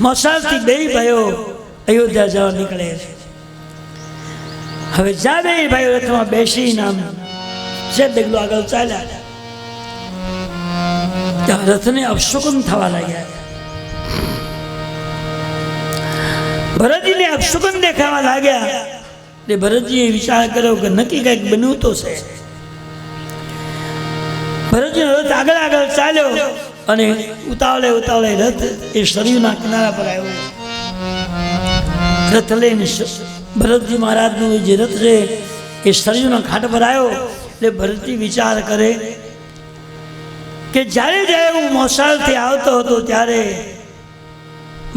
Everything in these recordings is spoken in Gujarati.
મોસાળથી બે ભાઈઓ અયોધ્યા જવા નીકળે છે. હવે જ્યાં બે ભાઈઓ રથમાં બેસી નામ છે ડગલું આગળ ચાલ્યા, ત્યાં રથને અપશુકન થવા લાગ્યા. ભરતજીને અપશુકન દેખાવા લાગ્યા. ભરતજીએ વિચાર કર્યો કે નક્કી કંઈક બન્યું તો છે. ભરતજીનો રથ આગળ આગળ ચાલ્યો અને ઉતાવળે ઉતાવળે રથ એ સરયુના કિનારા પર આવ્યો. રથ લઈને ભરતજી મહારાજનું જે રથ છે એ સરયુના ઘાટ પર આવ્યો. એટલે ભરતજી વિચાર કરે કે જ્યારે જ્યારે હું મોસાળથી આવતો હતો ત્યારે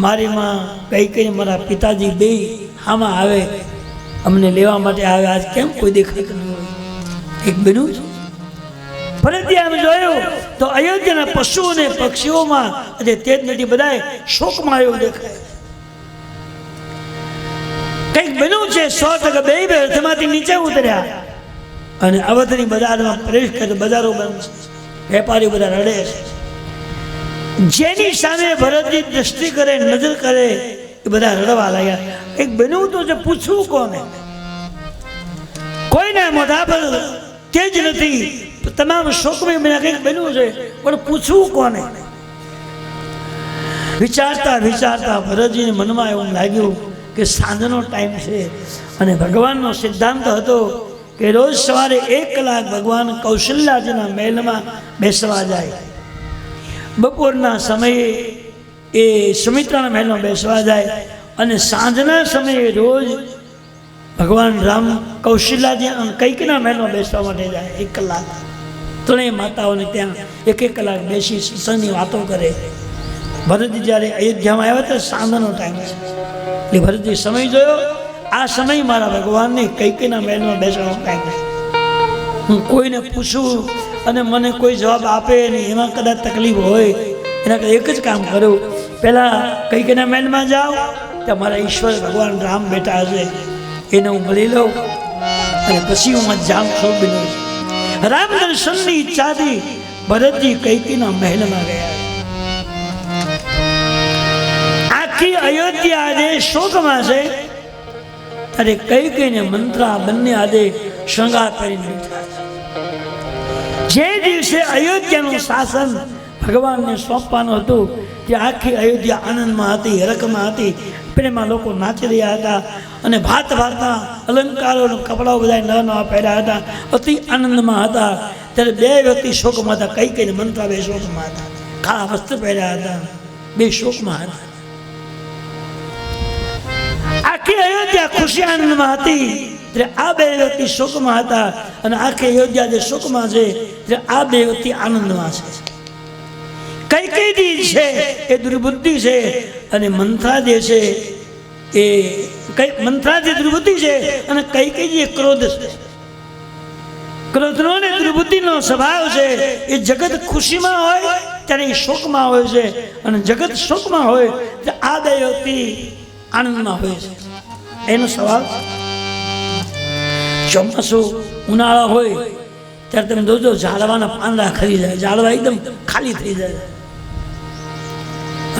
મારી માં કઈ મારા પિતાજી બે આમાં આવે, અમને લેવા માટે આવે. આજ કેમ કોઈ દેખાતું નહીં હોય? એક બન્યું છે. ફરીથી આમ જોયું તો અયોધ્યાના પશુ અને પક્ષીઓમાં આજે તેજ નથી, બધા શોકમાં એવું દેખાય. કંઈક બન્યું છે. 100% બે રથમાંથી નીચે ઉતર્યા અને અવધની બજારમાં પ્રવેશ કરે. બજારો બંધ છે, વેપારીઓ બધા રડે છે. જેની સામે ભરતજી દ્રષ્ટિ કરે, નજર કરે, એ બધા રડવા લાગ્યા. કંઈક બન્યું તો છે, પૂછવું કોને? કોઈના મોઢા પર તેજ નથી, તમામ શોકમાં બન્યા. કંઈક બન્યું છે પણ પૂછવું કોને? વિચારતા વિચારતા ભરતજીને મનમાં એવું લાગ્યું કે સાંજનો ટાઈમ છે અને ભગવાનનો સિદ્ધાંત હતો કે રોજ સવારે 1 કલાક ભગવાન કૌશલ્યાજીના મહેલમાં બેસવા જાય. બપોરના સમયે એ સુમિત્રાના મહેલમાં બેસવા જાય અને સાંજના સમયે રોજ ભગવાન રામ કૌશલ્યાજી અને કૈકના મહેલમાં બેસવા માટે જાય. 1 કલાક ત્રણેય માતાઓને ત્યાં 1 કલાક બેસી સત્સંગની વાતો કરે. ભરતજી જ્યારે અયોધ્યામાં આવ્યા તો સાંજનો ટાઈમ છે. એટલે ભરતજી સમય જોયો, આ સમય મારા ભગવાનને કૈકના મહેલમાં બેસવાનો ટાઈમ છે. હું કોઈને પૂછું અને મને કોઈ જવાબ આપે નહીં, એમાં કદાચ તકલીફ હોય. એના એક જ કામ કરું, પહેલાં કૈકના મહેલમાં જાઓ, ત્યાં મારા ઈશ્વર ભગવાન રામ બેઠા હશે, એને હું મળી લઉં અને પછી હું જામ છું. બન્યું રામ દર્શનની ઈચ્છાથી ભરતજી કૈકીના મહેલમાં ગયા. આખી અયોધ્યા આજે શોકમાં છે. ત્યારે કૈકીને મંત્રા બંને આજે શૃંગાર કરીને બેઠા છે. જે દિવસે અયોધ્યાનું શાસન ભગવાનને સોંપવાનું હતું તે આખી અયોધ્યા આનંદમાં હતી, હરખમાં હતી. પ્રેમમાં લોકો નાચી રહ્યા હતા અને ભાત ભાતના અલંકારો કપડાઓ બધા નવા નવા પહેર્યા હતા, અતિ આનંદમાં હતા. ત્યારે બે વ્યક્તિ શોકમાં હતા. કઈ મંત્રા બે શોકમાં હતા, કાળા વસ્ત્ર પહેર્યા હતા, બે શોકમાં હતા. આખી અયોધ્યા ખુશી આનંદમાં હતી. આ બે વ્યક્તિ શોકમાં હતા અને આખી અયોધ્યા જે શોકમાં છે આ બે વ્યક્તિ આનંદમાં છે. કૈકેયી છે એ દુર્બુદ્ધિ છે અને મંથરા જે છે એ મંથરા જે દુર્બુદ્ધિ છે અને કૈકેયી એ ક્રોધ છે. ક્રોધનો ને દુર્બુદ્ધિનો સ્વભાવ છે. એ જગત ખુશીમાં હોય ત્યારે એ શોકમાં હોય છે અને જગત શોકમાં હોય તો આ બે વ્યક્તિ આનંદમાં હોય છે. એનો સ્વભાવ. ચોમાસું ઉનાળા હોય ત્યારે તમે જોજો ઝાડવાના પાંદડા ખરી જાય, ઝાડવા એકદમ ખાલી થઈ જાય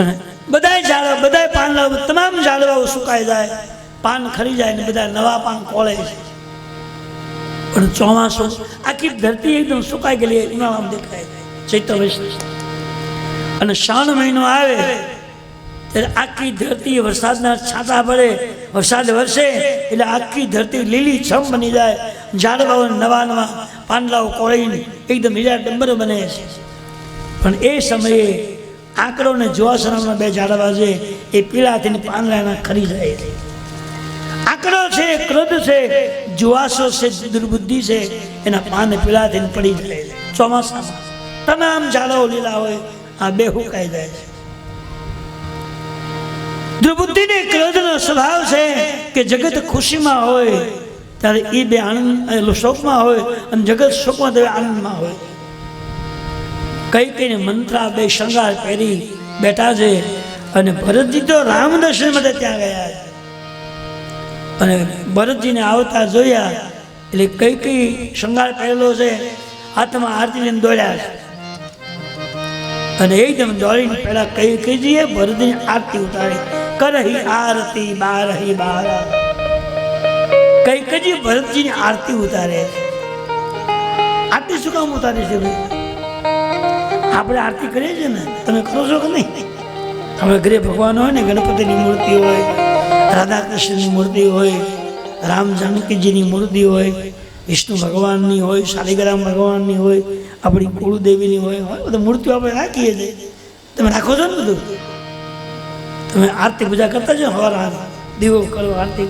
અને બધા પાંદડા તમામ ઝાડવાઓ સુકાઈ જાય, પાન ખરી જાય ને બધા નવા પાન કોળે છે. પણ ચોમાસું આખી ધરતી એકદમ સુકાઈ ગયેલી ઉનાળામાં દેખાય, ચૈત્ર વૈશાખ. અને શ્રાવણ મહિનો આવે ત્યારે આખી ધરતી વરસાદના છાંટા પડે, વરસાદ વરસે એટલે આખી ધરતી લીલી છમ બની જાય, ઝાડવાઓ નવા નવા પાંદડાઓ કોળીને એકદમ લીલા ડંબર બને છે. પણ એ સમયે આંકડો ને જોવાસરાના બે ઝાડવા છે એ પીળા થઈને પાંદડાના ખરી જાય. આંકડો છે ક્રોધ છે, જુવાસો છે દુર્બુદ્ધિ છે, એના પાન પીળા થઈને પડી જાય. ચોમાસામાં તમામ ઝાડવાઓ લીલા હોય, આ બે હુકાઈ જાય છે. દુર્બુદ્ધિ ને ક્રોધનો સ્વભાવ છે કે જગત ખુશીમાં હોય ત્યારે એ બે આનંદ શોકમાં હોય અને જગત શોકમાં ત્યારે આનંદમાં હોય. કઈ મંત્રા બે શૃંગાર પહેરી બેઠા છે અને ભરતજી તો રામ દર્શન માટે ત્યાં ગયા છે. અને ભરતજીને આવતા જોયા એટલે કઈ શૃંગાર પહેરેલો છે, હાથમાં આરતી લઈને દોડ્યા છે અને એકદમ દોડીને પેલા કઈ જઈએ ભરતની આરતી ઉતારી, કરહી આરતી બારહી બારા. કઈ ભરતજીની આરતી ઉતારે. આરતી શું કામ ઉતારે છે ભાઈ? આપણે આરતી કરીએ છીએ ને, તમે કરો છો કે નહીં? આપણે ઘરે ભગવાન હોય ને, ગણપતિની મૂર્તિ હોય, રાધા કૃષ્ણની મૂર્તિ હોય, રામ જાનકીજીની મૂર્તિ હોય, વિષ્ણુ ભગવાનની હોય, શાલિગ્રામ ભગવાનની હોય, આપણી કુળદેવીની હોય, બધી મૂર્તિઓ આપણે રાખીએ છીએ. તમે રાખો છો ને બધું? તમે આરતી પૂજા કરતા છો? હવાર દીવો કરો આરતી.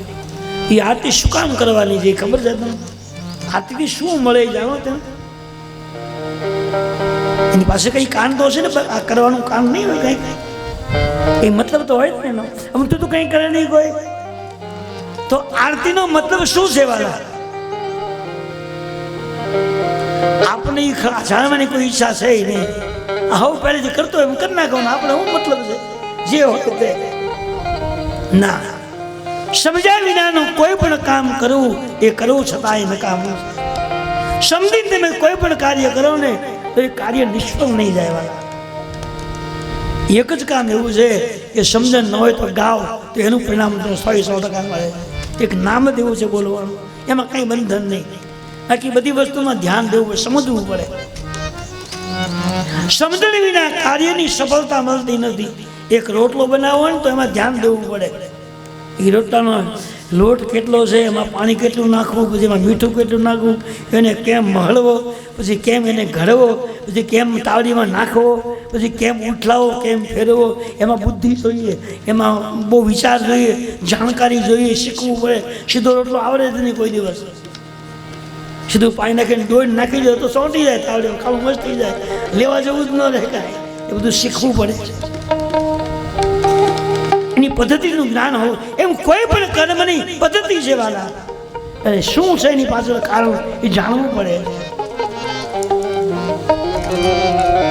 એ આરતી શું કામ કરવાની છે ખબર છે તમને? આરતીથી શું મળે જાણો તમે? એની પાસે કઈ કાન તો હશે ને, આ કરવાનું કામ નહીં હોય કઈ, એ મતલબ તો હોય જ ને. આમ તું કઈ કરે નહીં કોઈ, તો આરતીનો મતલબ શું છે વાલા? આપણે જાણવાની કોઈ ઈચ્છા છે નહીં. હવે પહેલેથી કરતો એમ કરી નાખો ને, આપણે શું મતલબ છે? જે હોય તે ના. સમજ્યા વિનાનું કોઈ પણ કામ કરવું એ કરવું છતાંય નકામું. સમજીને તમે કોઈ પણ કાર્ય કરો ને તો એ કાર્ય નિષ્ફળ નહીં જાય વાલા. એક જ કામ એવું છે કે સમજણ ન હોય તો ગાવ તો એનું પરિણામ 100% મળે. એક નામ જ એવું છે બોલવાનું, એમાં કંઈ બંધન નહીં. બાકી બધી વસ્તુમાં ધ્યાન દેવું પડે, સમજવું પડે. સમજણ વિના કાર્યની સફળતા મળતી નથી. એક રોટલો બનાવવો હોય ને તો એમાં ધ્યાન દેવું પડે. એ રોટલાનો લોટ કેટલો છે, એમાં પાણી કેટલું નાખવું, પછી એમાં મીઠું કેટલું નાખવું, એને કેમ મહળવો, પછી કેમ એને ઘડવો, પછી કેમ તાવડીમાં નાખવો, પછી કેમ ઉઠલાવો, કેમ ફેરવો. એમાં બુદ્ધિ જોઈએ, એમાં બહુ વિચાર જોઈએ, જાણકારી જોઈએ, શીખવું પડે. સીધો રોટલો આવડે જ નહીં કોઈ દિવસ. સીધું પાણી નાખીને ડોળ નાખી જાય તો ચોંટી જાય, તાવડી ખાવું મસ્ત થઈ જાય, લેવા જવું જ ન રહે કાંઈ. એ બધું શીખવું પડે. એની પદ્ધતિનું જ્ઞાન હોવું. એમ કોઈ પણ કર્મની પદ્ધતિ છે વાલા, અને શું છે એની પાછળ કારણ એ જાણવું પડે.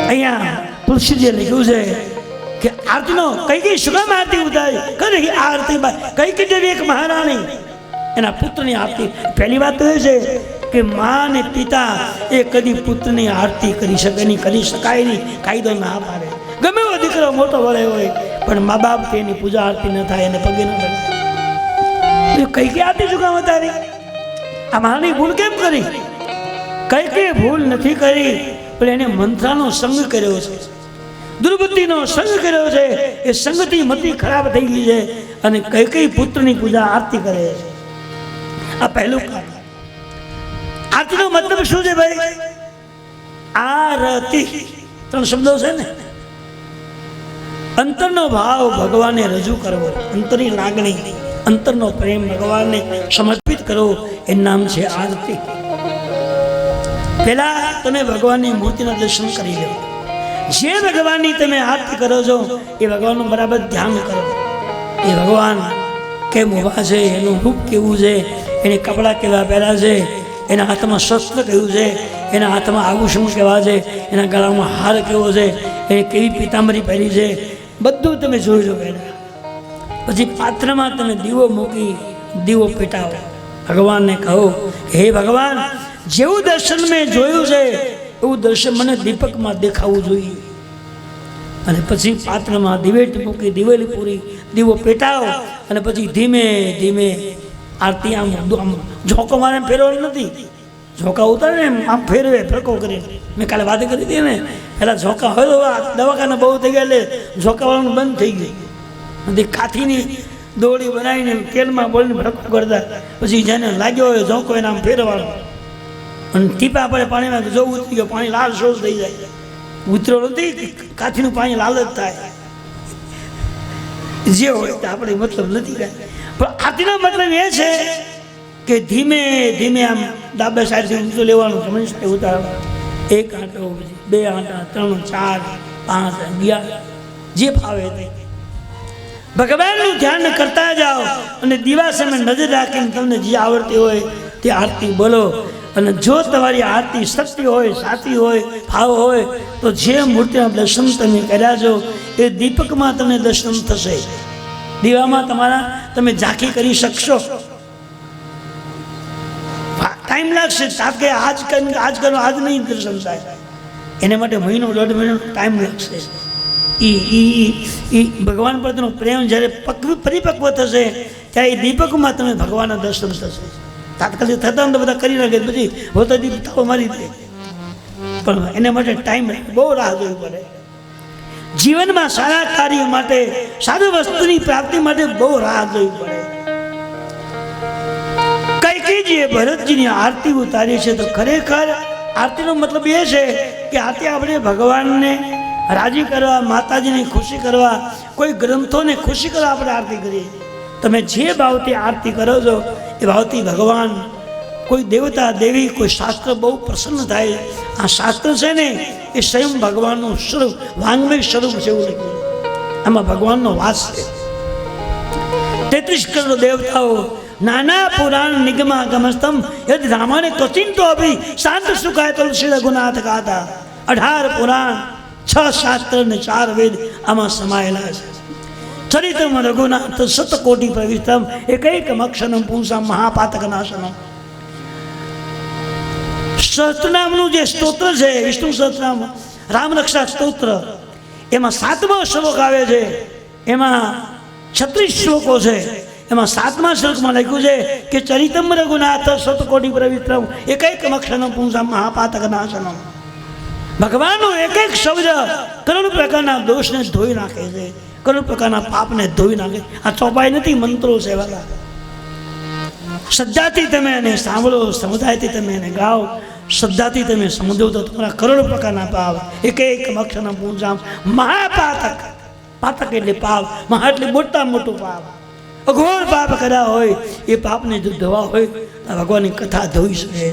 અહીંયા તુલસીજીએ લખ્યું છે કે આરતીનો કઈ શું કામ આરતી ઉતારી? કરી આરતી કઈ જેવી એક મહારાણી એના પુત્રની આરતી. પહેલી વાત તો એ છે કે મા ને પિતા એ કદી પુત્રની આરતી કરી શકે નહીં, કરી શકાય નહીં, કાયદો ના પાડે. ગમે એવો દીકરો મોટો વળે હોય પણ મા બાપ એની પૂજા આરતી ન થાય, એને પગે ન પડે. કઈ આરતી શું કામ ઉતારી? આ મહારાણી ભૂલ કેમ કરી? કઈ ભૂલ નથી કરી, પણ એને મંત્રાનો સંગ કર્યો છે, દુર્બુદ્ધિનો સંગ કર્યો છે. એ સંગથી મતિ ખરાબ થઈ ગઈ છે અને કઈ પુત્રની પૂજા આરતી કરે છે. આ પહેલું કારણ. આરતીનો મતલબ શું છે ભાઈ? આરતી 3 શબ્દો છે ને. અંતરનો ભાવ ભગવાનને રજૂ કરવો, અંતરની લાગણી, અંતરનો પ્રેમ ભગવાનને સમર્પિત કરવો, એનું નામ છે આરતી. પહેલા તમે ભગવાનની મૂર્તિના દર્શન કરી લો. જે ભગવાનની તમે આરતી કરો છો એ ભગવાનનું બરાબર ધ્યાન કરો. એ ભગવાન કેમ ઊભા છે, એનું રૂપ કેવું છે, એને કપડાં કેવા પહેર્યા છે, એના હાથમાં શસ્ત્ર કયું છે, એના હાથમાં આભૂષણ કેવા છે, એના ગળામાં હાર કેવો છે, એને કેવી પીતાંબરી પહેરી છે, બધું તમે જોઈ લો. પહેલાં પછી પાત્રમાં તમે દીવો મૂકી દીવો પેટાવો. ભગવાનને કહો હે ભગવાન, જેવું દર્શન મેં જોયું છે એવું દર્શન મને દીપકમાં દેખાવું જોઈએ. અને પછી પાત્રમાં દિવેટ મૂકી દિવેલી પૂરી દીવો પેટાવો અને પછી ધીમે ધીમે આરતી. આમ ઝોકો મારે ફેરવાનો નથી, ઝોકા ઉતારે એમ આમ ફેરવે ફરકો કરીને. મેં કાલે વાત કરી હતી ને, પહેલાં ઝોકા હોય તો દવાખાના બહુ થઈ ગયા એટલે ઝોકાવાળાનું બંધ થઈ ગયું. કાથીની દોડી બનાવીને તેલમાં બોલીને ફરકો કરતા. પછી જેને લાગ્યો હોય ઝોકો એને આમ ફેરવાનો અને ટીપા પડે પાણીમાં, જો ઉતરી ગયો પાણી લાલ સોસ થઈ જાય. ઉતરો નથી, કાથીનું પાણી લાલ જ થાય. જે હોય તે આપણે મતલબ નથી કાંઈ. પણ આરતીનો મતલબ એ છે કે ધીમે ધીમે આમ ડાબે સાઈડથી ઊંચું લેવાનું, જમણી સાઈડ ઉતારવાનું. 1 આંટો, 2 આંટા, 3, 4, 5, 11, જે ફાવે તે ભગવાનનું ધ્યાન કરતા જાઓ. અને દીવા સામે નજર રાખીને તમને જે આવડતી હોય તે આરતી બોલો. અને જો તમારી આરતી સત્ય હોય, સાચી હોય, ભાવ હોય તો જે મૂર્તિના દર્શન તમે કર્યા છો એ દીપકમાં તમને દર્શન થશે. દીવામાં તમારા તમે ઝાંખી કરી શકશો. ટાઈમ લાગશે, કે આજ કરો આજ નહીં દર્શન થાય. એને માટે મહિનો 1.5 મહિનો ટાઈમ લાગશે. એ ભગવાન પ્રત્યેનો પ્રેમ જ્યારે પરિપક્વ થશે ત્યારે એ દીપકમાં તમે ભગવાનના દર્શન થશે. તાત્કાલિક થતા ને તો બધા કરી નાખે, પછી હોતા દીપ તાવ મારી દે, પણ એના માટે ટાઈમ બહુ રાહ જોવી પડે. જીવનમાં સારા કાર્ય માટે, સારી વસ્તુની પ્રાપ્તિ માટે બહુ રાહ જોવી પડે. કૈકેયીએ ભરતજીની આરતી ઉતારી છે, તો ખરેખર આરતીનો મતલબ એ છે કે આરતી આપણે ભગવાનને રાજી કરવા, માતાજીને ખુશી કરવા, કોઈ ગ્રંથોને ખુશી કરવા આપણે આરતી કરીએ. તમે જે ભાવથી આરતી કરો છો એ ભાવથી ભગવાન, કોઈ દેવતા દેવી, કોઈ શાસ્ત્ર બહુ પ્રસન્ન થાય. આ શાસ્ત્ર છે ને એ સ્વયં ભગવાનનું સ્વરૂપ, વાંગ્મય સ્વરૂપ છે એવું લખ્યું. આમાં ભગવાનનો વાસ છે. 33 કરોડ દેવતાઓ, નાના પુરાણ નિગમા ગમસ્તમ યદ રામાને ક્વચિંતો અભી શાંત સુખાય તુલસી રઘુનાથ ગાતા. 18 પુરાણ, 6 શાસ્ત્ર ને 4 વેદ આમાં સમાયેલા છે. ચરિત્રમ રઘુનાથ શતકોટી પ્રવિષ્ટમ એકૈકમ અક્ષરમ પુંસા મહાપાતક નાશનમ. સહસ્ત્રનામનું જે સ્તોત્ર છે, વિષ્ણુ સહસ્ત્રનામ રામરક્ષા સ્તોત્ર, એમાં 7મો શ્લોક આવે છે. એમાં 36 શ્લોકો છે. એમાં 7મા શ્લોકમાં લખ્યું છે કે ચરિતમ રઘુનાથ શતકોટી પ્રવિષ્ટમ એકૈકમ અક્ષરમ પુંસા મહાપાતક નાશનમ. ભગવાનનો એક એક શબ્દ કરોડ પ્રકારના દોષને ધોઈ નાખે છે, કરોડ પ્રકારના પાપને ધોઈ નાખે. આ ચોપાઈ નથી, મંત્રો છે વાલા. શ્રદ્ધાથી તમે એને સાંભળો, સમુદાયથી તમે એને ગાઓ, શ્રદ્ધાથી તમે સમજો તો તમારા કરોડ પ્રકારના પાપ એક એક અક્ષરના પૂંજામ મહાપાતક. પાતક એટલે પાપ, મહા એટલે મોટા મોટું પાપ, અઘોર પાપ કર્યા હોય એ પાપને જો ધોવા હોય તો ભગવાનની કથા ધોઈ શકે.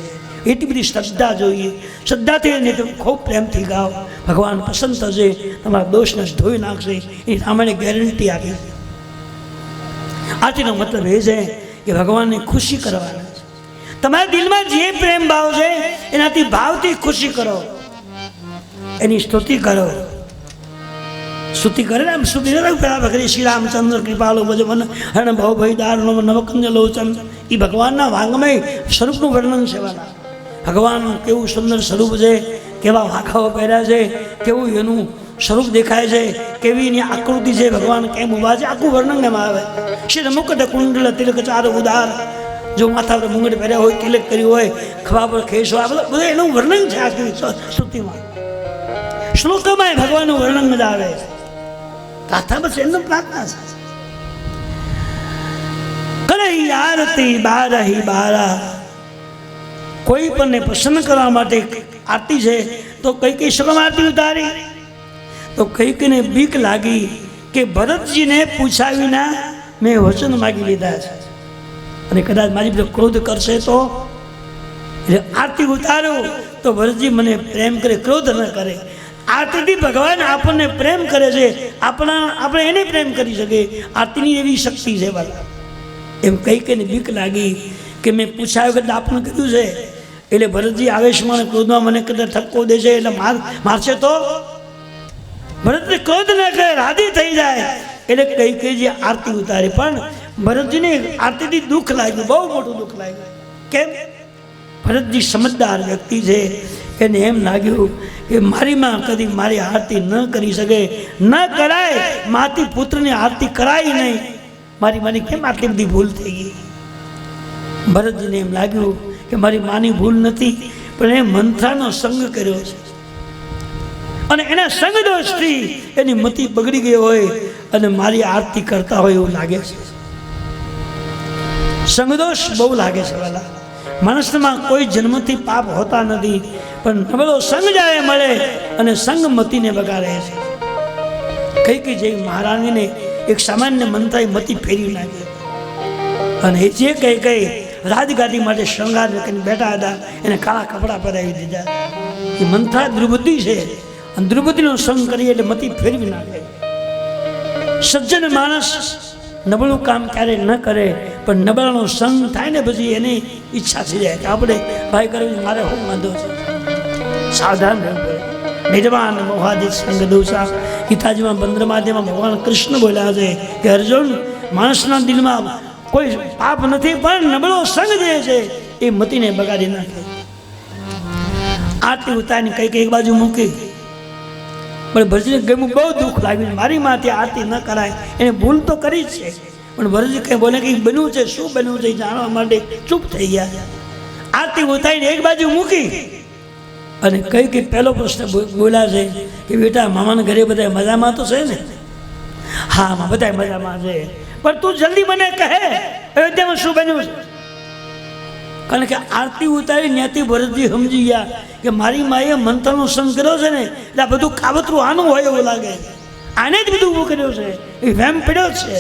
એટલી બધી શ્રદ્ધા જોઈએ. શ્રદ્ધાથી એને તમે ખૂબ પ્રેમથી ગાઓ, ભગવાન પસંદ થશે, તમારા દોષને ધોઈ નાખશે. એ રામાયણે ગેરંટી આપી છે. આરતીનો મતલબ એ છે કે ભગવાનને ખુશી કરવાના છે. તમારા દિલમાં જે પ્રેમ ભાવ છે એનાથી ભાવથી ખુશી કરો, એની સ્તુતિ કરો. સ્તુતિ કરે ને, આમ સ્તુતિ પેલા કરી શ્રી રામચંદ્ર કૃપાળુ ભજવન હરણ ભવ ભય દારુણ નવકંજ લોચન. એ ભગવાનના વાંગમય સ્વરૂપનું વર્ણન છે વાલા. ભગવાનનું કેવું સુંદર સ્વરૂપ છે, કેવા વાખાઓ પહેર્યા છે, કેવું એનું સ્વરૂપ દેખાય છે, કેવી એની આકૃતિ છે, ભગવાન કેમ ઉભા છે, આખું વર્ણન એમાં આવે. શિર મુકટ કુંડલ તિલક ચાર ઉદાર, જો માથા પર મુંગટ પહેર્યા હોય, તિલક કર્યું હોય, ખભા પર ખેસ હોય, બધું એનું વર્ણન છે આખી સ્તુતિમાં. શ્લોકમાં ભગવાનનું વર્ણન મજા આવે છે. પ્રાર્થના બસ એમનો પ્રાર્થના છે. કરે આરતી બારહી બારા. કોઈ પણને પ્રસન્ન કરવા માટે આરતી છે. તો કઈ શું આરતી ઉતારી? તો કઈને બીક લાગી કે ભરતજીને પૂછ્યા વિના મેં વચન માગી લીધા છે, અને કદાચ મારી પર ક્રોધ કરશે તો. એટલે આરતી ઉતારો તો ભરતજી મને પ્રેમ કરે, ક્રોધ ન કરે. આરતીથી ભગવાન આપણને પ્રેમ કરે છે, આપણે એને પ્રેમ કરી શકીએ. આરતીની એવી શક્તિ છે બાળા. એમ કઈને બીક લાગી કે મેં પૂછાયું કે આપણને કર્યું છે, એટલે ભરતજી આવેશમાં ક્રોધમાં મને કદાચ ઠપકો દેશે એટલે મારશે તો. ભરતને ક્રોધ ન કરે, રાજી થઈ જાય. એટલે કઈ આરતી ઉતારી. પણ ભરતજીને આરતીથી દુઃખ લાગ્યું, બહુ મોટું દુઃખ લાગ્યું. કેમ? ભરતજી સમજદાર વ્યક્તિ છે. એને એમ લાગ્યું કે મારી માં કદી મારી આરતી ન કરી શકે, ન કરાય. માથી પુત્રની આરતી કરાય નહીં. મારી કેમ આટલી બધી ભૂલ થઈ ગઈ? ભરતજીને એમ લાગ્યું કે મારી માની ભૂલ નથી, પણ એ મંથરાનો સંગ કર્યો છે, અને એના સંગ દોષથી એની મતિ બગડી ગઈ હોય અને મારી આરતી કરતા હોય એવું લાગે છે. સંગદોષ બહુ લાગે છે વાલા. માણસમાં કોઈ જન્મથી પાપ હોતા નથી, પણ નબળો સંગ જાય મળે અને સંગમતીને બગાડે છે. કઈ જેવી મહારાણીને એક સામાન્ય મંત્રાએ મતિ ફેરવી નાખી, અને એ જે કઈ રાજગાદી માટે શૃંગાર કરીને બેઠા હતા એને કાળા કપડાં પહેરાવી દીધા. એ મંત્રા દ્રુપદી છે, અને દ્રુપદીનો સંગ કરીએ એટલે મતિ ફેરવી નાખે. સજ્જન માણસ નબળું કામ ક્યારેય ન કરે, પણ નબળાનો સંગ થાય ને પછી એની ઈચ્છા થઈ જાય કે આપણે ભાઈ કરવી, મારે શું વાંધો છે. સાવધાન રહેવું પડે. નિર્વાણ મોહાદિત સંગ દોષા. ગીતાજીમાં 15મા અધ્યાયમાં ભગવાન કૃષ્ણ બોલ્યા છે કે અર્જુન, માણસના દિલમાં કોઈ પાપ નથી, પણ નબળો સંગ જે છે એ મતિને બગાડી નાખે. આરતી ઉતારીને કઈ એક બાજુ મૂકી. પણ ભરતજીને ગમ્યું, બહુ દુઃખ લાગ્યું. મારી માથે આરતી ન કરાય, એને ભૂલ તો કરી જ છે, પણ ભરતજી કંઈ બોલે કંઈક બન્યું છે, શું બન્યું છે જાણવા માટે ચૂપ થઈ ગયા. આરતી ઉતારીને એક બાજુ મૂકી અને કઈ પહેલો પ્રશ્ન બોલ્યા છે કે બેટા મામાના ઘરે બધા મજામાં તો છે ને? હા બધા મજામાં છે, પણ તું જલ્દી મને કહે અયોધ્યામાં શું બન્યું છે? કારણ કે આરતી ઉતારી ત્યાંથી ભરતજી સમજી ગયા કે મારી માએ મંત્રનો સંગ કર્યો છે ને, એટલે આ બધું કાવતરું આનું હોય એવું લાગે, આને જ બધું ઊભું કર્યું છે, એ વેમ પડ્યો છે.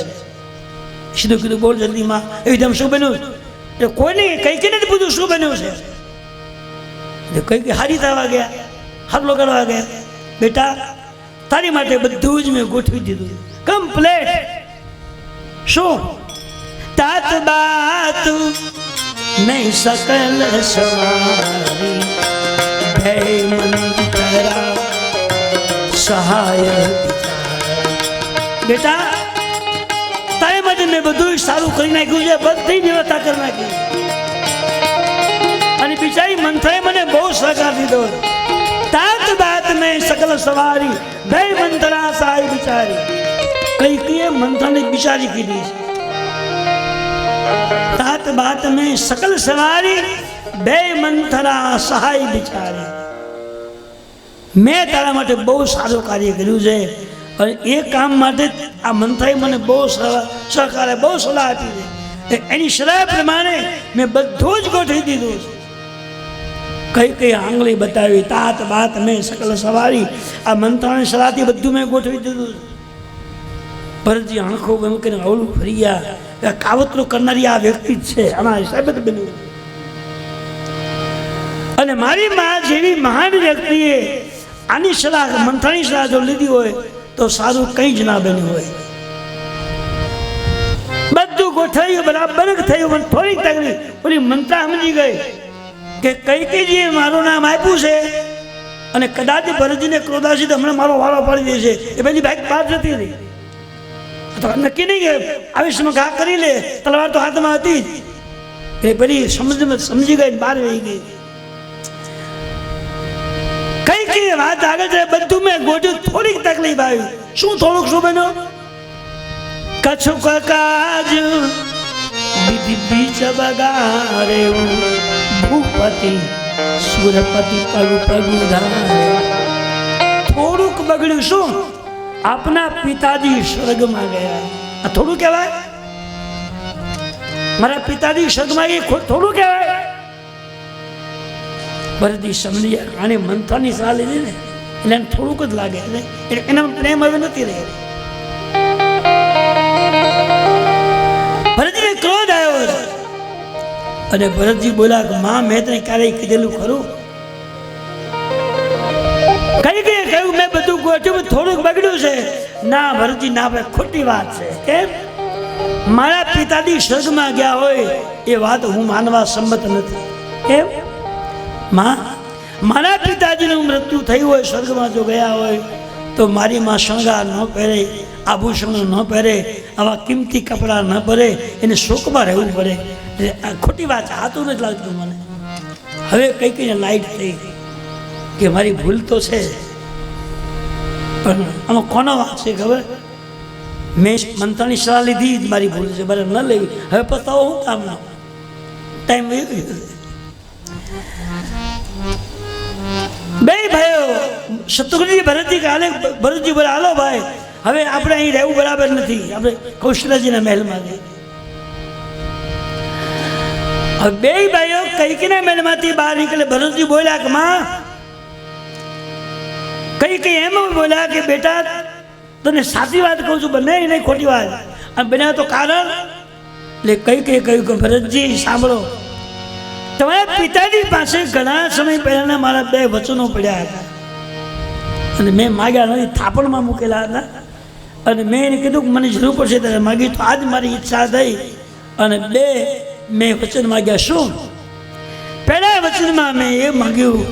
સીધું કીધું બોલ જલ્દીમાં અયોધ્યામાં શું બન્યું? એટલે કોઈ નહીં, કઈ નથી પૂછ્યું શું બન્યું છે. કઈ હારી થવા ગયા, હાથલો કરવા ગયા. બેટા તારી માટે બધું જ મેં ગોઠવી દીધું કમ્પ્લેટ. શું? તાત બાત નહીં સકલ સવારી ભય મંતરા સહાય. બેટા તારે માટે મેં બધું સારું કરી નાખ્યું છે, બધી વ્યવસ્થા કરી નાખી. અને બિચારી મંથરાએ મને બહુ સહકાર દીધો. તાત બાત મેં સકલ સવારી ભય મંતરા સહાય બિચારી. કઈ મંથરાને બિચારી કીધી છે. तात बात में सकल सवारी बे मंथरा सहाय बिचारी. मैं तारा માટે બહુ સારું કાર્ય કર્યું છે અને એ કામ માટે આ મંથરાએ મને બહુ સહકાર, બહુ સલાહ આપી છે. એની સલાહ પ્રમાણે મેં બધું જ ગોઠવી દીધું છે. કઈ આંગળી બતાવી, તાત બાત મેં સકલ સવારી, આ મંથરાની સલાહથી બધું મેં ગોઠવી દીધું છે. ભરતજી આંખો બંધ કરીને અવળું ફરી ગયા. કાવતરું કરનારી આ વ્યક્તિ જ છે, આના હિસાબે જ બન્યું. અને મારી માં જેવી મહાન વ્યક્તિએ આની સલાહ, મંથરાની સલાહ જો લીધી હોય તો સારું કંઈ જ ના બન્યું હોય. બધું ગોઠવ્યું, બરાબર થયું, પણ થોડીક તકલીફ. ઓલી મંત્રા સમજી ગઈ કે કૈકેયીએ મારું નામ આપ્યું છે અને કદાચ ભરતજીને ક્રોધાશી હમણાં મારો વારો પાડી દે છે. એ બધી બાઈક બહાર જતી રહી. તો નક્કી નહીં કે આયુષ્યમાં ઘા કરી લે, તલવાર તો હાથમાં હતી જ. એ બધી સમજી ગઈ, બહાર વહી ગઈ. કઈ વાત આગળ જાય બધું મેં ગોઠ્યું. થોડીક તકલીફ આવી. શું થોડુંક શું બન્યો? કચ્છ કાજ વિધિ બીચ બગારે ભૂપતિ સુરપતિ પગ પગુધારે. થોડુંક બગડ્યું. શું? આપના પિતાજી સ્વર્ગમાં ગયા. આ થોડું કહેવાય? મારા પિતાજી સ્વર્ગમાં ગયા થોડું કહેવાય? ભરતજી સમજી આને મંથરાની સલાહ લીધી ને એટલે એને થોડુંક જ લાગે, એના પ્રેમ હવે નથી રહ્યો. ભરતજીને ક્રોધ આવ્યો અને ભરતજી બોલ્યા કે માં મેં તને ક્યારેય કીધેલું ખરું? કઈ કહ્યું મેં બધું ગોઠવ્યું, થોડુંક બગડ્યું છે. ના ભરતજી ના, ભાઈ ખોટી વાત છે. કેમ? મારા પિતાજી સ્વર્ગમાં ગયા હોય એ વાત હું માનવા સંમત નથી. કેમ? મારા પિતાજીનું મૃત્યુ થયું હોય, સ્વર્ગમાં જો ગયા હોય તો મારી માં શણગાર ન પહેરે, આભૂષણો ન પહેરે, આવા કિંમતી કપડાં ન પહેરે, એને શોકમાં રહેવું પડે. આ ખોટી વાત છે. આતું નથી લાગતું મને. હવે કઈ લાઈટ થઈ કે મારી ભૂલ તો છે, પણ આમાં કોનો વાત છે ખબર? મેં મંત્રાની સલાહ લીધી જ મારી ભૂલ છે, બરાબર ન લેવી. હવે પસ્તાવો હું કામ ના, ટાઈમ વહી ગયો છે. બે ભાઈઓ શત્રુઘ્નજી ભરતજી કાલે ભરતજી બોલે હાલો ભાઈ હવે આપણે અહીં રહેવું બરાબર નથી, આપણે કૌશલ્યજીના મહેલમાં જઈએ. હવે બે ભાઈઓ કૈકેયીના મહેલમાંથી બહાર નીકળે. ભરતજી બોલ્યા કે માં, કૈકેયી એમ બોલ્યા કે બેટા તને સાચી વાત કહું છું, બને નહીં ખોટી વાત. અને બન્યા તો કારણ એટલે કૈકેયીએ કહ્યું કે ભરતજી સાંભળો, તમારા પિતાજી પાસે ઘણા સમય પહેલાના મારા બે વચનો પડ્યા હતા અને મેં માગ્યા નથી, થાપણમાં મૂકેલા હતા. અને મેં એને કીધું કે મને જરૂર પડશે ત્યારે માગી, તો આજ મારી ઈચ્છા થઈ અને મેં વચન માગ્યા. શું? પહેલા વચનમાં મેં એ માગ્યું,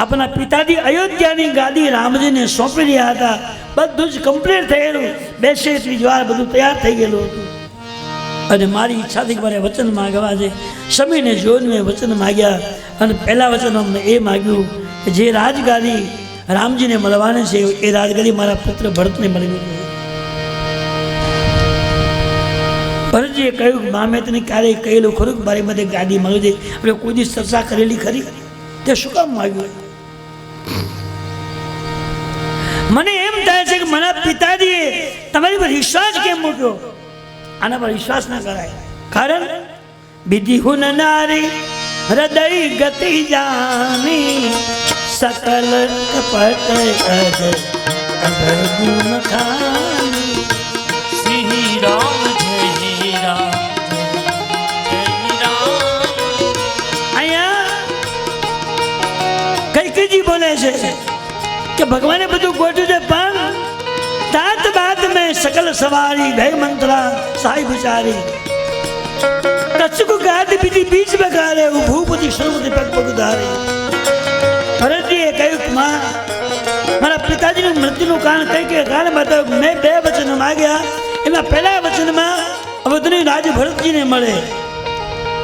આપણા પિતાજી અયોધ્યાની ગાદી રામજીને સોંપી રહ્યા હતા. બધું જ કમ્પ્લીટ થયેલું, બેસે ત્રીજી વાર બધું તૈયાર થઈ ગયેલું હતું. અને મારી ઈચ્છાથી મારે વચન માગવા છે. સમીને જોઈને મેં વચન માગ્યા અને પહેલાં વચન અમને એ માગ્યું કે જે રાજગાદી રામજીને મળવાની છે એ રાજગાદી મારા પુત્ર ભરતને મળવી જોઈએ. ભરતજીએ કહ્યું કે મા મેં તને ક્યારેય કહેલું ખરું કે મારી બધે ગાદી મળવી જોઈએ? આપણે કોઈ દિવસ ચર્ચા કરેલી ખરી? તે શું કામ માગ્યું? મને એમ થાય છે કે મારા પિતાજીએ તમારી પર વિશ્વાસ કેમ મૂક્યો? આના પર વિશ્વાસ ના કરાય. કારણ વિધિ હું નારી હૃદય ગતિ જાની સકલ કપટ ગુણ ખાની. શ્રી રામ જય રામ અહીંયા કૈકેયજી બોલે છે કે ભગવાને બધું ગોઠવ્યું છે પણ तात बात में सकल सवारी भय मंत्रा साहिब विचारी कच्छ को गाद बीजी बीच बगारे भूपति सर्वति पग पग धारे. ભરતજીએ કહ્યું કે માં મારા પિતાજીનું મૃત્યુનું કારણ કઈ કે કારણ બતાવ્યું. મેં 2 વચન માગ્યા. એમાં પહેલા વચનમાં અવધની રાજ ભરતજીને મળે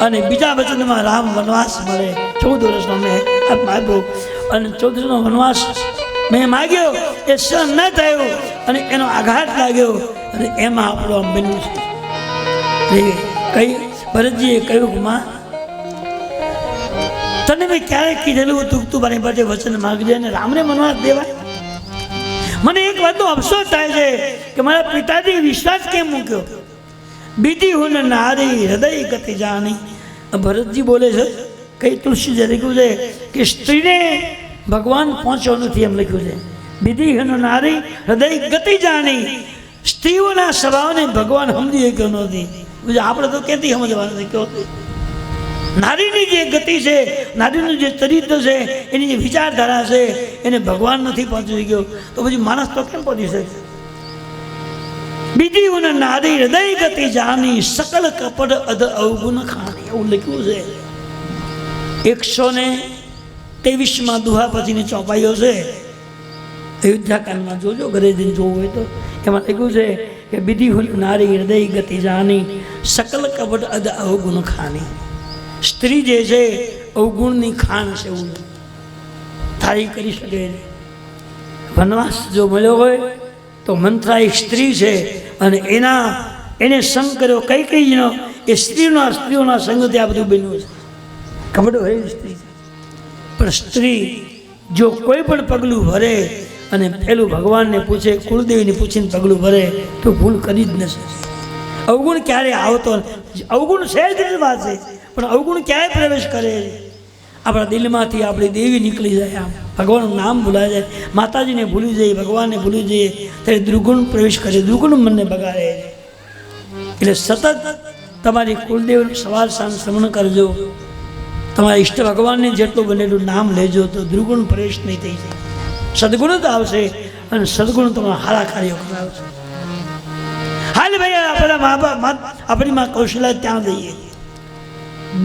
અને બીજા વચનમાં રામ વનવાસ મળે. 14 વર્ષનો મેં માગ્યો અને 14 વર્ષનો વનવાસ મેં માગ્યો એ સહન ન થયો અને એનો આઘાત લાગ્યો અને એમાં આપણું આમ બન્યું છે. કઈ ભરતજીએ કહ્યું કે માં તને મેં ક્યારેક કીધેલું હતું તું મારી પાસે વચન માગજે અને રામને વનવાસ દેવાય? મને એક વાતનો અફસોસ થાય છે કે મારા પિતાજી વિશ્વાસ કેમ મૂક્યો? બીજી હું નારી હૃદય ગતિ જાણી. ભરતજી બોલે છે કઈ તુલસીજી લખ્યું છે કે સ્ત્રીને ભગવાન પહોંચ્યો નથી એમ લખ્યું છે. બીજી હું નારી હૃદય ગતિ જાણી. સ્ત્રીઓના સ્વભાવને ભગવાન સમજી શક્યો નથી. આપણે તો ક્યાંથી સમજવાનું છે? કયો નારીની જે ગતિ છે, નારીનું જે ચરિત્ર છે, એની જે વિચારધારા છે એને ભગવાન નથી પહોંચી ગયો તો પછી માણસ તો કેમ પહોંચી શકે? બીજી હું નારી હૃદય ગતિ જાની સકલ કપટ અધ અવગુણ ખાણી એવું લખ્યું છે. 123માં દુહા પછીની ચોપાઈઓ છે અયોધ્યાકાંડમાં જોજો, ઘરે જઈને જોવું હોય તો એમાં લખ્યું છે કે બીજી હું નારી હૃદય ગતિ જાની સકલ કપટ અધ અવગુણ ખાણી. સ્ત્રી જે છે અવગુણની ખાણ છે, એવું થાળી કરી શકે. વનવાસ જો મળ્યો હોય તો મંત્રા એક સ્ત્રી છે અને એને સંગ કર્યો કૈકેયીનો. એ સ્ત્રીઓના સંગથી આ બધું બન્યું છે. ખબર હોય સ્ત્રી પણ સ્ત્રી જો કોઈ પણ પગલું ભરે અને પેલું ભગવાનને પૂછે, કુળદેવીને પૂછીને પગલું ભરે તો ભૂલ કરી જ નથી. અવગુણ ક્યારે આવતો? અવગુણ સહેજ વાત છે પણ અવગુણ ક્યાંય પ્રવેશ કરે? આપણા દિલમાંથી આપણી દેવી નીકળી જાય, આમ ભગવાનનું નામ ભૂલાઈ જાય, માતાજીને ભૂલી જઈએ, ભગવાનને ભૂલી જઈએ ત્યારે દુર્ગુણ પ્રવેશ કરે, દુર્ગુણ મનને બગાડે. એટલે સતત તમારી કુલદેવનું સવાર સાંજ શ્રવણ કરજો. તમારા ઈષ્ટ ભગવાનને જેટલું બનેલું નામ લેજો તો દુર્ગુણ પ્રવેશ નહીં થઈ જાય. સદગુણ જ આવશે અને સદગુણ તમારા હારા કાર્યો કરાવશે. હાલ ભાઈ આપણા મા બાપ આપણી માં કૌશલ્યા ત્યાં દઈએ.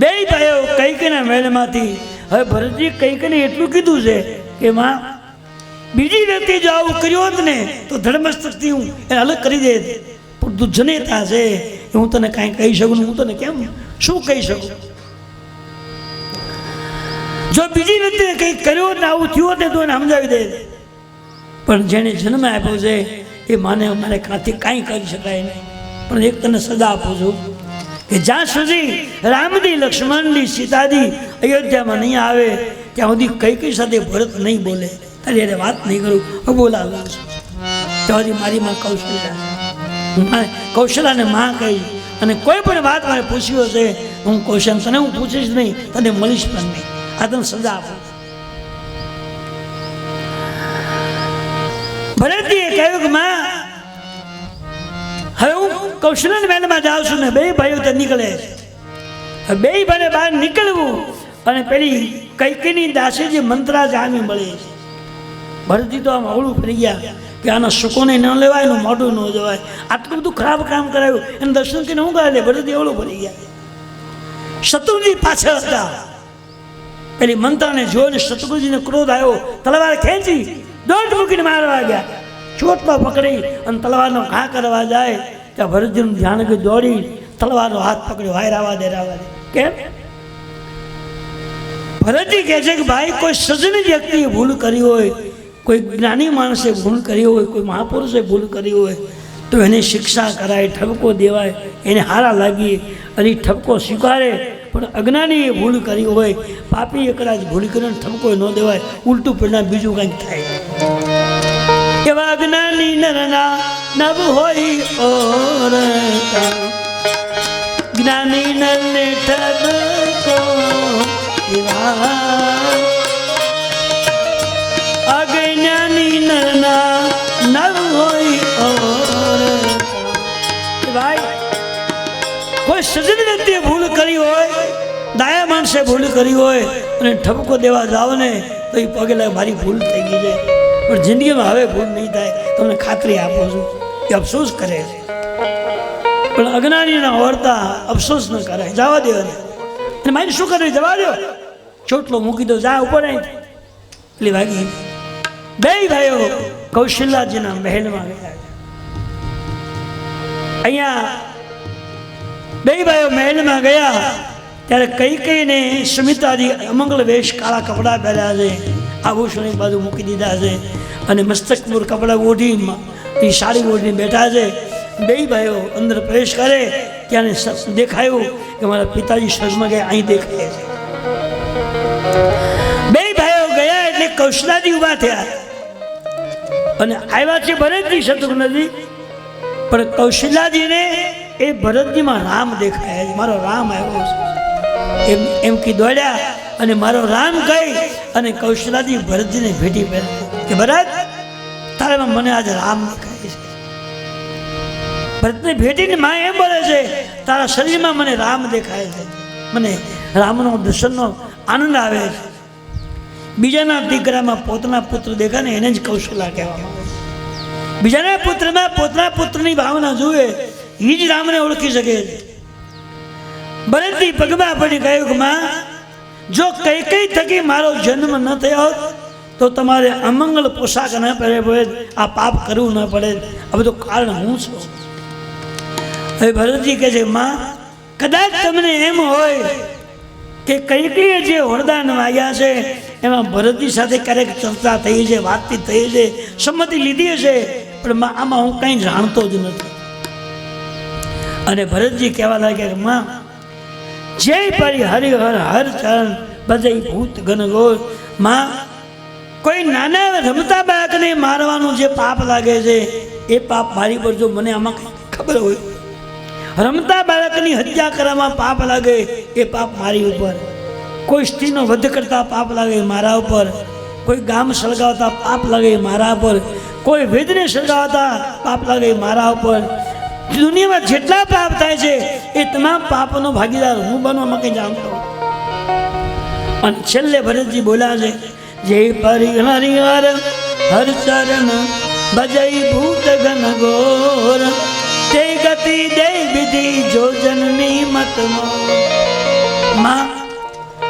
2 ભાઈઓ કૈકેયીના મહેલમાંથી. હવે ભરતજી કૈકેયીને એટલું કીધું છે કે માં બીજી વ્યક્તિ જો આવું કર્યું હોત ને તો ધર્મસ્તકથી હું એને અલગ કરી દે. પણ તું જનેતા છે હું તને કાંઈ કહી શકું, હું તને કેમ શું કહી શકું? જો બીજી વ્યક્તિને કંઈક કર્યો ને આવું થયું હોત ને તો એને સમજાવી દે. પણ જેને જન્મ આપ્યો છે એ માને મારે કાંથી કાંઈ કરી શકાય નહીં. પણ એક તને સદા આપું છું કે જ્યાં સુધી રામજી, લક્ષ્મણજી, સીતાજી અયોધ્યામાં નહીં આવે ત્યાં સુધી કૈકેયી સાથે ભરત નહીં બોલે. તારી એને વાત નહીં કરું, બોલાવું છું ત્યાં સુધી મારી માં કૌશલ્યા, હું કૌશલ્યાને માં કહી અને કોઈ પણ વાત મારે પૂછ્યો હશે હું કૌશલ્યા તને હું પૂછીશ નહીં, તને મળીશ પણ નહીં. આ તને સજા આપું. ભરતજીએ કહ્યું કે માં હવે હું કૌશલ્યા મહેલમાં જાઉં છું ને 2 ભાઈઓ તો નીકળે છે. 2 ભાઈને બહાર નીકળવું અને પેલી કૈકેયીની દાસી જે મંત્રા જામી મળે છે. ભરતજી તો આમ અવળું ફરી ગયા કે આના સુકોને ન લેવાય, એનું મોઢું ન જવાય, આટલું બધું ખરાબ કામ કરાયું એને દર્શન કરીને હું કરે? ભરતજી અવળું ફરી ગયા. શત્રુજી પાછળ હતા. પેલી મંત્રાને જોઈને શત્રુજીને ક્રોધ આવ્યો, તલવાર ખેંચી દોટ મૂકીને મારવા ગયા. ચોટમાં પકડી અને તલવારનો ઘા કરવા જાય ત્યાં ભરતજીનું ધ્યાન કે દોડી તલવારનો હાથ પકડ્યો, હાય રાવા દે રાવા દે. કેમ? ભરતજી કહે છે કે ભાઈ કોઈ સજ્જન વ્યક્તિએ ભૂલ કરી હોય, કોઈ જ્ઞાની માણસે ભૂલ કરી હોય, કોઈ મહાપુરુષે ભૂલ કરી હોય તો એને શિક્ષા કરાય, ઠપકો દેવાય, એને હારા લાગી અને એ ઠપકો સ્વીકારે. પણ અજ્ઞાનીએ ભૂલ કરી હોય, પાપીએ કદાચ ભૂલ કરીને ઠપકો ન દેવાય, ઉલટું પરિણામ બીજું કંઈક થાય. એવા અજ્ઞાની નરના નવ હોય ઓરતા, જ્ઞાની નરને ઠપકો અજ્ઞાની નરના નવ હોય ઓરતા. ભાઈ કોઈ સજ્જન વ્યક્તિએ ભૂલ કરી હોય, દાયા માણસે ભૂલ કરી હોય અને ઠપકો દેવા જાવ ને તો એ પગે લાગે મારી ભૂલ થઈ ગઈ છે, પણ જિંદગીમાં હવે ભૂલ નહીં થાય, તમને ખાતરી આપું છું. એ અફસોસ કરે છે, પણ અજ્ઞાનીના ઓરતા અફસોસ ન કરાય, જવા દેવાને. અને મારે શું કરે, જવા દો, ચોટલો મૂકી દો, જા ઉપર નહીં. એટલે વાગી બે ભાઈઓ કૌશલ્યાજીના મહેલમાં ગયા. અહીંયા બે ભાઈઓ મહેલમાં ગયા ત્યારે કઈ કઈને સુમિત્રાજી અમંગલ વેશ, કાળા કપડાં પહેર્યા છે, આભૂષણ એક બાજુ મૂકી દીધા છે અને મસ્તક પર કપડાં ઓઢી એ સાડી ઓઢીને બેઠા છે. બે ભાઈઓ અંદર પ્રવેશ કરે ત્યારે દેખાયું કે મારા પિતાજી સજમાં ગયા, અહીં દેખાય છે. બે ભાઈઓ ગયા એટલે કૌશલાજી ઊભા થયા અને આવ્યા છે ભરતજી શત્રુઘ્નજી. પણ કૌશલ્યાજીને એ ભરતજીમાં રામ દેખાય, મારો રામ આવ્યો છે એમ કી દોડ્યા અને મારો રામ કહી અને કૌશલ્યાજી ભરતજીને ભેટી પહેર્યા કે ભરત તારામાં મને આજે રામ દેખાય છે. ભરતને ભેટીને માં એમ બોલે છે તારા શરીરમાં મને રામ દેખાય છે, મને રામનો દર્શનનો આનંદ આવે છે. બીજાના દીકરામાં પોતાના પુત્ર દેખાય ને એને જ કૌશલ્યા કહેવામાં આવે છે. બીજાના પુત્રમાં પોતાના પુત્રની ભાવના જુએ એ જ રામને ઓળખી શકે છે. ભરતજી પગમાં પડી કહ્યું કે માં જો કઈ કઈ થકી મારો જન્મ ન થયો તો તમારે અમંગલ પોશાક ન પહેરવો પડે, આ પાપ કરવું ન પડે, આ બધું કારણ હું છું. હવે ભરતજી કહે છે માં કદાચ તમને એમ હોય કે કઈ કઈ જે વરદાન માગ્યા છે એમાં ભરતજી સાથે ક્યારેક ચર્ચા થઈ છે, વાતચીત થઈ છે, સંમતિ લીધી છે, પણ આમાં હું કંઈ જાણતો જ નથી. અને ભરતજી કહેવા લાગ્યા કે માં જય પરી હરિહર હર ચરણ બજય ભૂત ઘનઘોર. માં કોઈ નાના રમતા બાળકને મારવાનું જે પાપ લાગે છે એ પાપ મારી પર જો મને આમાં ખબર હોય, રમતા બાળકની હત્યા કરવામાં પાપ લાગે એ પાપ મારી ઉપર, કોઈ સ્ત્રીનો વધ કરતા પાપ લાગે મારા ઉપર, કોઈ ગામ સળગાવતા પાપ લાગે મારા ઉપર, કોઈ વેદને સળગાવતા પાપ લાગે મારા ઉપર. દુનિયામાં જેટલા પાપ થાય છે એ તમામ પાપનો ભાગીદાર હું બનવામાં કંઈ જાણતો. અને છેલ્લે ભરતજી બોલ્યા છે જય પરી હરિહર હર ચરણ ભજય ભૂત ઘન ઘોર, તે ગતિ દે વિધિ જો જનની મત માં.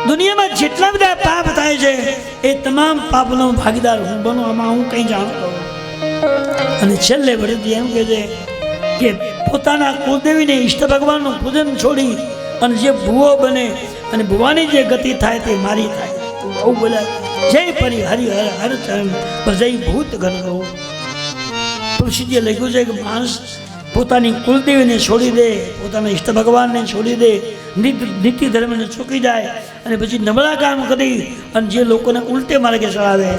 દુનિયામાં જેટલા બધા પાપ થાય છે એ તમામ પાપનો ભાગીદાર હું બનો, આમાં હું કંઈ જાણતો. અને છેલ્લે ભરતજી એમ કહે છે કે પોતાના કુળદેવીને ઈષ્ટ ભગવાનનું પૂજન છોડી અને જે ભૂવો બને અને ભુવાની જે ગતિ થાય તે મારી થાય. બહુ બોલ્યા જય પરી હરિહર હર ચરણ ભજય ભૂત ઘન ઘોર. તુલસીજીએ લખ્યું છે કે માણસ પોતાની કુલદેવીને છોડી દે, પોતાના ઈષ્ટ ભગવાનને છોડી દે, નીતિ ધર્મને ચૂકી જાય અને પછી નબળા કામ કરી અને જે લોકોને ઉલટે માર્ગે ચડાવે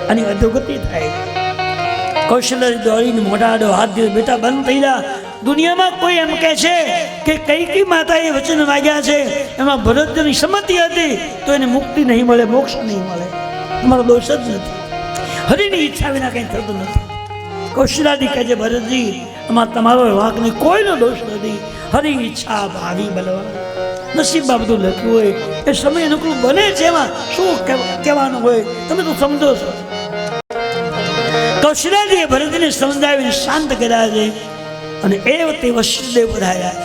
અને અધોગતિ થાય. કૌશલ્ય દોડીને મોઢા આડો હાથ દીધો, બેટા બંધ થઈ જા. દુનિયામાં કોઈ એમ કહે છે કે કઈ માતાએ વચન માગ્યા છે એમાં ભરતની સંમતિ હતી તો એને મુક્તિ નહીં મળે, મોક્ષ નહીં મળે, તમારો દોષ જ નથી. હરિની ઈચ્છા વિના કંઈ થતું નથી. કૌશલ્યાજી કહે છે ભરતજી આમાં તમારો વાંક નહીં, કોઈનો દોષ નથી. હરી ઈચ્છા ભાવી બલવા, નસીબમાં બધું લખ્યું હોય એ સમય અનુકૂળ બને છે, એમાં શું કહેવાનું હોય તમે તો સમજો છો. કૌશલ્યાજીએ ભરતને સમજાવીને શાંત કર્યા છે અને એ વખતે વશિષ્ઠદેવ પધાર્યા.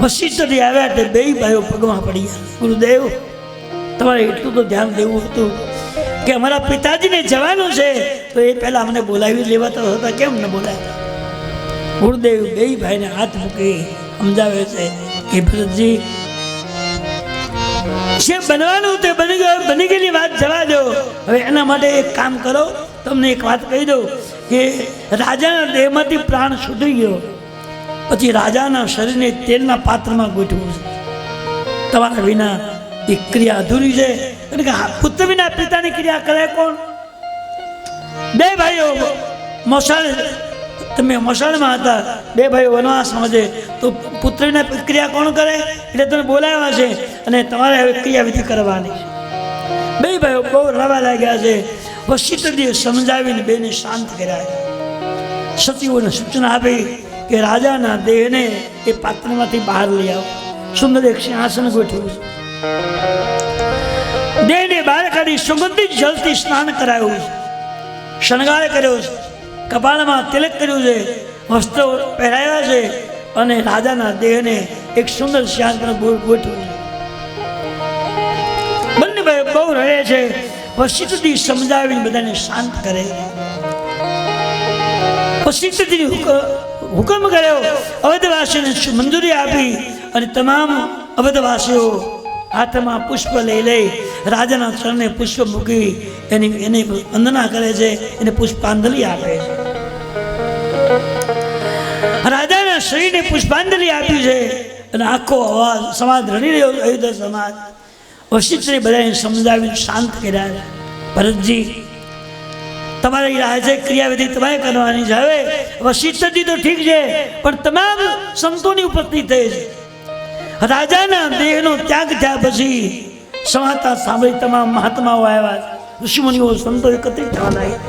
વશિષ્ઠજી આવ્યા એટલે બે ભાઈઓ પગમાં પડી ગયા. ગુરુદેવ તમારે એટલું તો ધ્યાન દેવું હતું કે અમારા પિતાજીને જવાનું છે તો એ પહેલાં અમને બોલાવી લેવાતા હતા, કેમ ન બોલાવ્યા? ગુરુદેવ બે ભાઈને હાથ મૂકી સમજાવે છે કે ભરતજી જે બનવાનું તે બની ગયું, બની ગયેલી વાત જવા દો. હવે એના માટે એક કામ કરો. તમને એક વાત કહી દઉં કે રાજાના દેહમાંથી પ્રાણ છૂટી ગયો પછી રાજાના શરીરને તેલના પાત્રમાં ગોઠવવું છે. તમારા વિના એ ક્રિયા અધૂરી છે. એટલે કે પુત્ર વિના પિતાની ક્રિયા કરે કોણ? બે ભાઈઓ મોસાળ, તમે મોસાળમાં હતા, બે ભાઈઓ વનવાસમાં છે, તો પુત્રના ક્રિયા કોણ કરે? એટલે તમે બોલાવ્યા છે અને તમારે હવે ક્રિયાવિધિ કરવાની છે. બે ભાઈઓ બહુ રવા લાગ્યા છે. વશિષ્ઠજીએ સમજાવીને બેને શાંત કર્યા. સતીઓને સૂચના આપી કે રાજાના દેહને એ પાત્રમાંથી બહાર લઈ આવો. સુંદર એક સિંહાસન ગોઠવ્યું છે. દેહને બહાર કાઢી સુગંધિત જલથી સ્નાન કરાયું છે, શણગાર કર્યો છે, કપાળમાં તિલક કર્યું છે, વસ્ત્રો પહેરાવ્યા છે અને રાજાના દેહને એક સુંદર સિંહાસન ગોઠવ્યું છે. બંને ભાઈ બહુ રડે છે. વશિષ્ઠજી સમજાવીને બધાને શાંત કરે. વશિષ્ઠજી હુકમ કર્યો, અવધવાસીઓને મંજૂરી આપી અને તમામ અવધવાસીઓ હાથમાં પુષ્પ લઈ રાજાના ચરણે પુષ્પ મૂકી એની વંદના કરે છે, એને પુષ્પાંજલિ આપે છે. રાજાના શરીરને પુષ્પાંજલિ આપી છે અને આખો અવાજ સમાજ રડી રહ્યો, અયોધ્યા સમાજ. વશિષ્ઠે બધાને સમજાવીને શાંત કર્યા. ભરતજી, તમારી રાજ્ય ક્રિયાવિધિ તમારે કરવાની છે. હવે વશિષ્ઠજી તો ઠીક છે, પણ તમામ સંતોની ઉપસ્થિત થઈ છે. રાજાના દેહનો ત્યાગ થયા પછી સમાચાર સાંભળી તમામ મહાત્માઓ આવ્યા, ઋષિમુનિઓ સંતો એકત્રિત થવા લાગ્યા.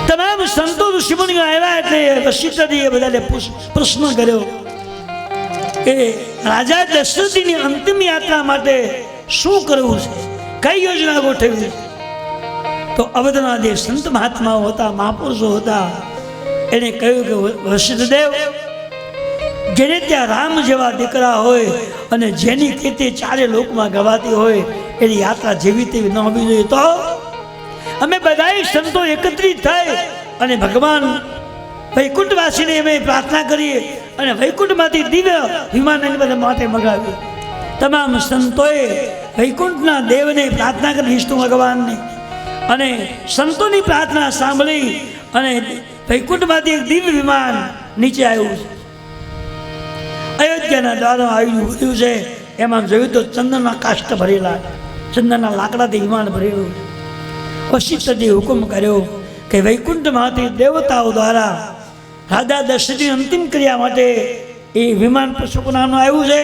તમામ સંતો ઋષિમુનિઓ આવ્યા એટલે વશિષ્ઠજીએ બધાને પ્રશ્ન કર્યો કે રાજા દશરથજીની અંતિમ યાત્રા માટે શું કરવું છે, કઈ યોજના ગોઠવવી છે? તો અવધના જે સંત મહાત્માઓ હતા, મહાપુરુષો હતા, એને કહ્યું કે વશિષ્ઠદેવ, જેને ત્યાં રામ જેવા દીકરા હોય અને જેની કીર્તિ ચારે લોકમાં ગવાતી હોય એની યાત્રા જેવી તેવી ન હોવી જોઈએ. તો અમે બધાએ સંતો એકત્રિત થઈ અને ભગવાન વૈકુંઠવાસીને અમે પ્રાર્થના કરીએ અને વૈકુંઠમાંથી દિવ્ય વિમાન એની બધા માટે મગાવ્યું. તમામ સંતોએ વૈકુંઠના દેવને પ્રાર્થના કરી, વિષ્ણુ ભગવાનને, અને સંતોની પ્રાર્થના સાંભળી અને વૈકુંઠમાંથી એક દિવ્ય વિમાન નીચે આવ્યું છે. અયોધ્યાના દ્વારો આવ્યું છે. એમાં જોયું તો ચંદનના કાષ્ઠ ભરેલા, ચંદનના લાકડાથી વિમાન ભરેલું. વશિષ્ઠજીએ હુકમ કર્યો કે વૈકુંઠમાંથી દેવતાઓ દ્વારા રાજા દશરથની અંતિમ ક્રિયા માટે એ વિમાન પશુપનાનું આવ્યું છે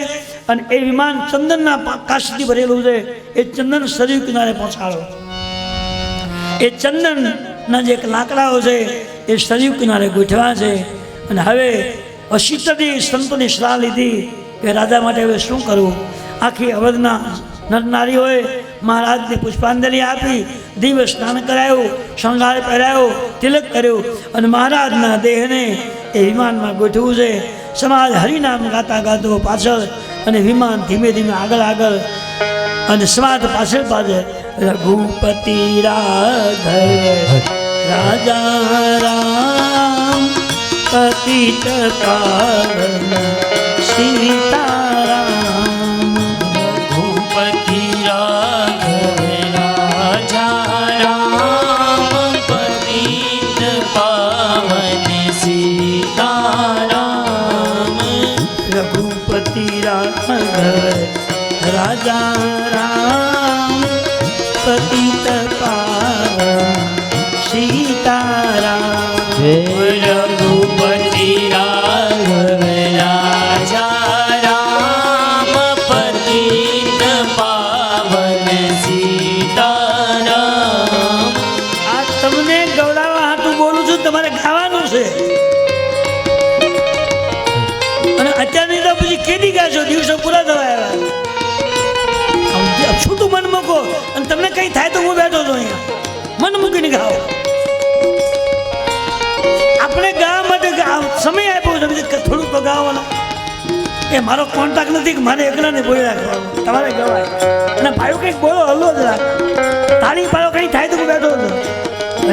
અને એ વિમાન ચંદનના કાષ્ઠથી ભરેલું છે. એ ચંદન સરયુ કિનારે પહોંચાડો. એ ચંદનના જે લાકડાઓ છે એ સરયુ કિનારે ગોઠવ્યા છે. અને હવે વશિષ્ઠજી સંતોની સલાહ લીધી કે રાજા માટે હવે શું કરવું. આખી અવધના નર નારીઓએ મહારાજને પુષ્પાંજલિ આપી, દિવ્ય સ્નાન કરાયું, શણગાર પહેરાયો, તિલક કર્યું અને મહારાજના દેહને એ વિમાનમાં ગોઠવું છે. સમાજ હરિનામ ગાતા ગાતો પાછળ અને વિમાન ધીમે ધીમે આગળ આગળ અને સમાજ પાછળ પાછળ. રઘુપતિ રાઘવ રાજા રામ પતિત પાવન સીતારામ. રઘુપતિ રાઘવ રાજા રામ પતિત પાવન સીતારામ. રઘુપતિ રાઘવ રાજા રામ પતિત પાવન સીતારામ. રઘુપતિ રાઘવ રાજા રામ પતિત પાવન સીતારામ. આ તમને ગવડાવવા હાટું બોલું છું, તમારે ખાવાનું છે. અને અત્યારની તો પછી કેદી ગાશો, દિવસો પૂરા થવા આવ્યા. છૂટું મન મૂકો અને તમને કંઈ થાય તો હું બેઠો છું અહીંયા, મન મૂકીને ગાઓ. આપણે ગાવા માટે સમય આપ્યો છે, થોડુંક તો ગાવાનો. એ મારો કોન્ટ્રાક્ટ નથી કે મારે એકલાને બોલી રાખવાનો, તમારે ગવાય. અને ભાઈઓ કંઈક બોલો, હલ્લો જ રાખ, તાળી પાડો, કંઈ થાય તો હું બેઠો છું.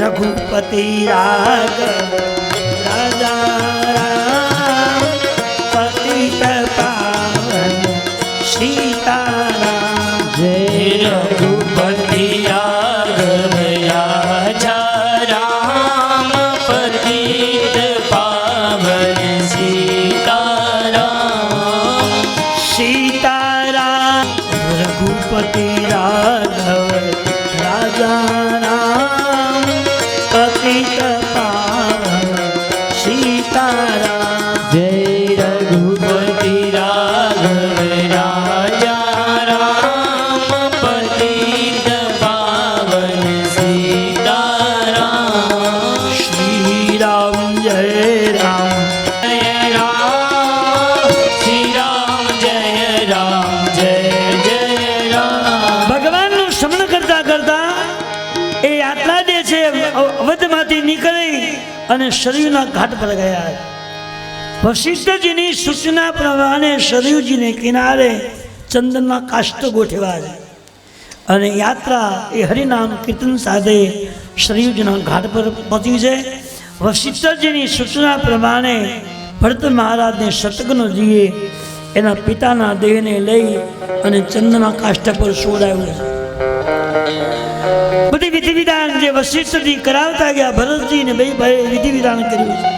રઘુપતિ રાઘવ રાજા રામ પતિ રાઘવ રાજા રામ પતિત પાવન સીતારામ જય રઘુપતિ રાઘવ રાજા રામ પતિત પાવન સીતારામ શ્રી રામ જય રામ જય રામ શ્રી રામ જય રામ જય જય રામ. ભગવાનનું સ્મરણ કરતા કરતા એ યાત્રા જે છે અવધમાંથી નીકળી અને સરયુના ઘાટ પર ગયા. વશિષ્ઠજીની સૂચના પ્રમાણે સરયુજીને કિનારે ચંદનના કાષ્ઠ ગોઠવ્યા છે અને યાત્રા એ હરિનામ કીર્તન સાથે સરયુજીના ઘાટ પર પહોંચી છે. વશિષ્ઠજીની સૂચના પ્રમાણે ભરત મહારાજને શતઘ્નજીએ એના પિતાના દેહને લઈ અને ચંદનના કાષ્ઠ પર સોડાવ્યું છે. બધી વિધિ વિધાન જે વશિષ્ઠજી કરાવતા ગયા ભરતજી ને બે ભાઈ વિધિ વિધાન કર્યું છે.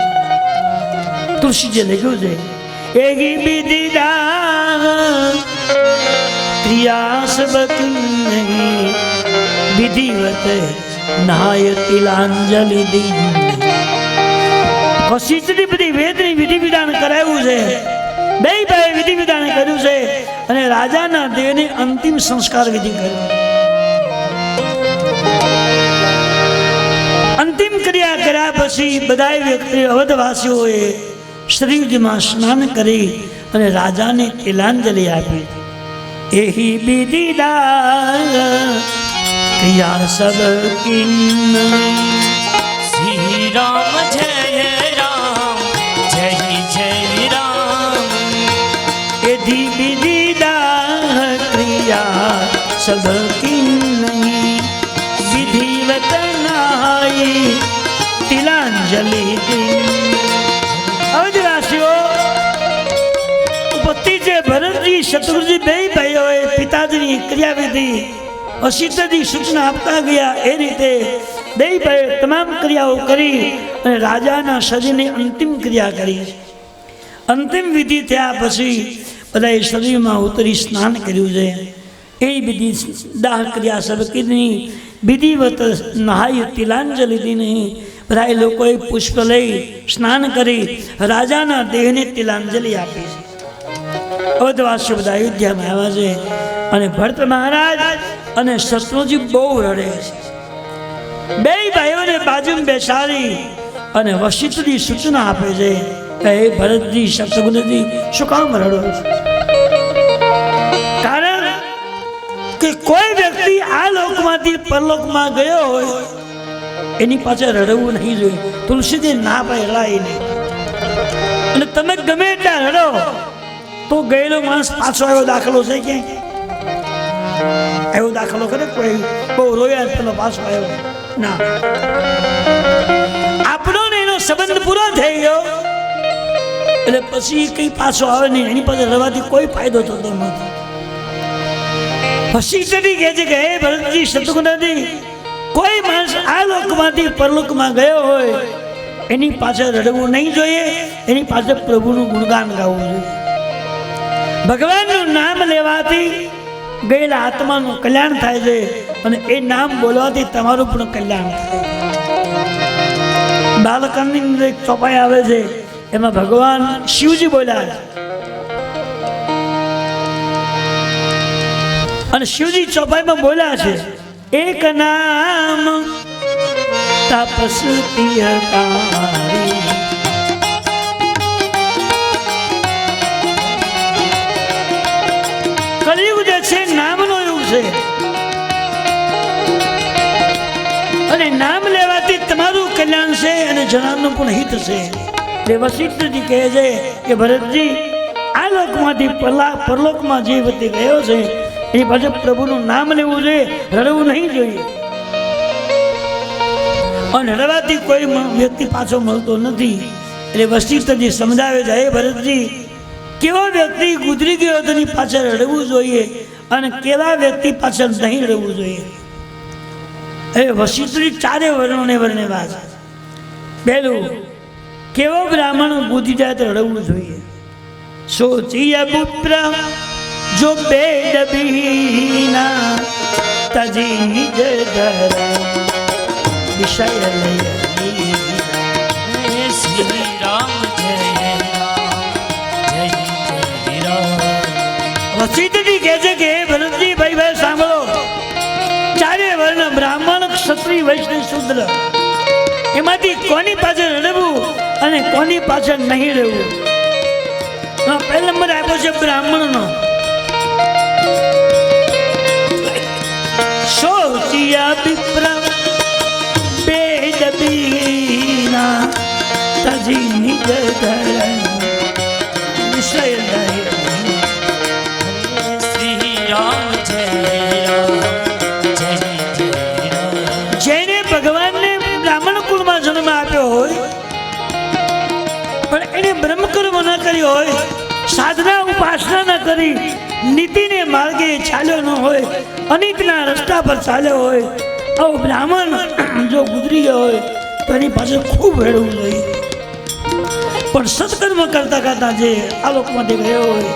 તુલસીજી લખ્યું છે એગી વિધિ દાન ક્રિયા સબ નહીં વિધિવત નાય તિલાંજલિ દી. વશિષ્ઠજી બધી વેદની વિધિ વિધાન કરાવ્યું છે. બે ભાઈ વિધિ વિધાન કર્યું છે અને રાજાના દેહને અંતિમ સંસ્કાર વિધિ કર્યો. અંતિમ ક્રિયા કર્યા પછી બધા વ્યક્તિ અવધવાસીઓએ શ્રીજીમાં સ્નાન કરી અને રાજાને તિલાંજલિ આપી. એહી વિધિદાન ક્રિયા સબ કિન શ્રી રામ જય રામ જય જય રામ. એધી વિધિદાન ક્રિયા સબ કિન વિધિવત નાય તિલાંજલિ દી. અવધવાસીઓ પતિ છે ભરતજી શત્રુજી બે ભાઈઓએ પિતાજીની ક્રિયાવિધિ વશિષ્ઠજી સૂચના આપતા ગયા એ રીતે બે ભાઈ તમામ ક્રિયાઓ કરી અને રાજાના શરીરની અંતિમ ક્રિયા કરી. અંતિમ વિધિ થયા પછી બધાએ શરીરમાં ઉતરી સ્નાન કર્યું છે. એ વિધિ દાહ ક્રિયા સબકીની વિધિવત નહાય તિલાંજલિ દીની. બધા લોકોએ પુષ્પ લઈ સ્નાન કરી રાજાના દેહને તિલાંજલિ આપી છે. અવધવાસીઓ બધા અયોધ્યામાં આવ્યા છે અને ભરત મહારાજ અને શત્રુજી બહુ રડે છે. બે ભાઈઓને બાજુમાં બેસાડી અને વશિષ્ઠજી સૂચના આપે છે કે હે ભરતજી શત્રુઘ્નજી શું કામ રડો છો? કારણ કે કોઈ વ્યક્તિ આ લોકમાંથી પરલોકમાં ગયો હોય એની પાછળ રડવું નહીં જોઈએ. તુલસીજી ના પાય રડાય નહીં. અને તમે ગમે ત્યાં રડો તો ગયેલો માણસ પાછો આવ્યો દાખલો છે ક્યાંય? એવો દાખલો કરે કોઈ બહુ રોયા પેલો પાછો આવ્યો ના. આપણો ને એનો સંબંધ પૂરો થઈ ગયો એટલે પછી કઈ પાછો આવે નહીં. એની પાસે રવાથી કોઈ ફાયદો થતો નથી. વશિષ્ઠજી કહે છે કે હે ભરતજી શત્રુઘ્નજી કોઈ માણસ આ લોકમાંથી પરલોકમાં ગયો હોય એની પાછળ રડવું નહીં જોઈએ. એની પાછળ પ્રભુનું ગુણગાન ગાવું જોઈએ. ભગવાનનું નામ લેવાથી ગયેલા આત્માનું કલ્યાણ થાય છે અને એ નામ બોલવાથી તમારું પણ કલ્યાણ થાય. બાલકની અંદર એક ચોપાઈ આવે છે એમાં ભગવાન શિવજી બોલ્યા અને શિવજી ચોપાઈમાં બોલ્યા છે એક નામ તપસ્તી હતારી. કળિયુગ જે છે નામનો યુગ છે અને નામ લેવાથી તમારું કલ્યાણ છે અને જનાનું પણ હિત છે. એટલે વશિષ્ઠજી કહે છે કે ભરતજી આ લોકમાંથી પરલોકમાં જે વ્યક્તિ ગયો છે એની પાસે પ્રભુનું નામ લેવું જોઈએ, રડવું નહીં જોઈએ. અને રડવાથી કોઈ વ્યક્તિ પાછો મળતો નથી. એટલે વશિષ્ઠજી સમજાવે છે હે ભરતજી કેવો વ્યક્તિ ગુજરી ગયો તેની પાછળ રડવું જોઈએ અને કેવા વ્યક્તિ પાછળ નહીં રડવું જોઈએ. એ વશિષ્ઠજી ચારે વર્ણોને વર્ણવ્યા છે. પહેલું કેવો બ્રાહ્મણ બુદ્ધિ જાય તો રડવું જોઈએ. સોચિય પુત્ર જો બેડ બીના તજી નિજ ધર વિષય લય શ્રી રામ જય રામ જય જય રામ. વસિષ્ઠજી કહે છે કે ભરતજી ભાઈ સાંભળો, ચારે વર્ણ બ્રાહ્મણ, ક્ષત્રિય, વૈશ્ય, શૂદ્ર એમાંથી કોની પાછળ રહેવું અને કોની પાછળ નહીં રહેવું. પહેલો નંબર આપ્યો છે બ્રાહ્મણનો. સોચિયા વિપ્ર બેદ બીના તજી નિજ ધરણ વિષય લય. શ્રી રામ જય રામ જય જય રામ. જેને ભગવાનને બ્રાહ્મણ કુળમાં જન્મ આપ્યો હોય પણ એને બ્રહ્મકર્મ ન કર્યો હોય, સાધના ઉપાસના ન કરી, નીતિને માર્ગે ચાલ્યો ન હોય, અનિતના રસ્તા પર ચાલ્યો હોય, આવો બ્રાહ્મણ જો ગુજરી ગયો હોય તો એની પાસે ખૂબ વેડવું જોઈએ. પણ સત્કર્મ કરતા કરતા જે આ લોકમાંથી ગયો હોય,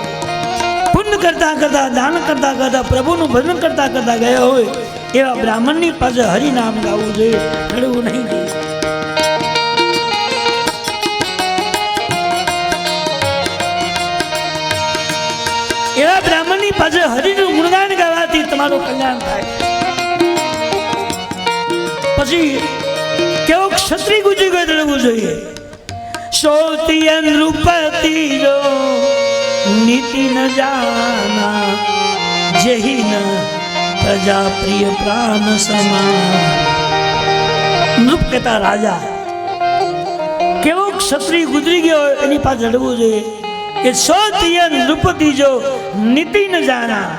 પુણ્ય કરતા કરતા, દાન કરતા કરતા, પ્રભુનું ભજન કરતા કરતા ગયો હોય, એવા બ્રાહ્મણની પાસે હરિનામ ગાવું જોઈએ, રડવું નહીં જોઈએ. એવા બ્રાહ્મણની પાસે હરિનું ગુણગાન ગાવાથી તમારું કલ્યાણ થાય. પછી કેવો ક્ષત્રિય ગુજરી ગયો રડવું જોઈએ. સોતિય નૃપતિ જો નીતિ ન જાના જેહી ન પ્રજા પ્રિય પ્રાણ સમા. નૃપ કહેતા રાજા, કેવો ક્ષત્રિય ગુજરી ગયો એની પાસે રડવું જોઈએ કે સોતિય નૃપતિ જો નીતિ ન જાના.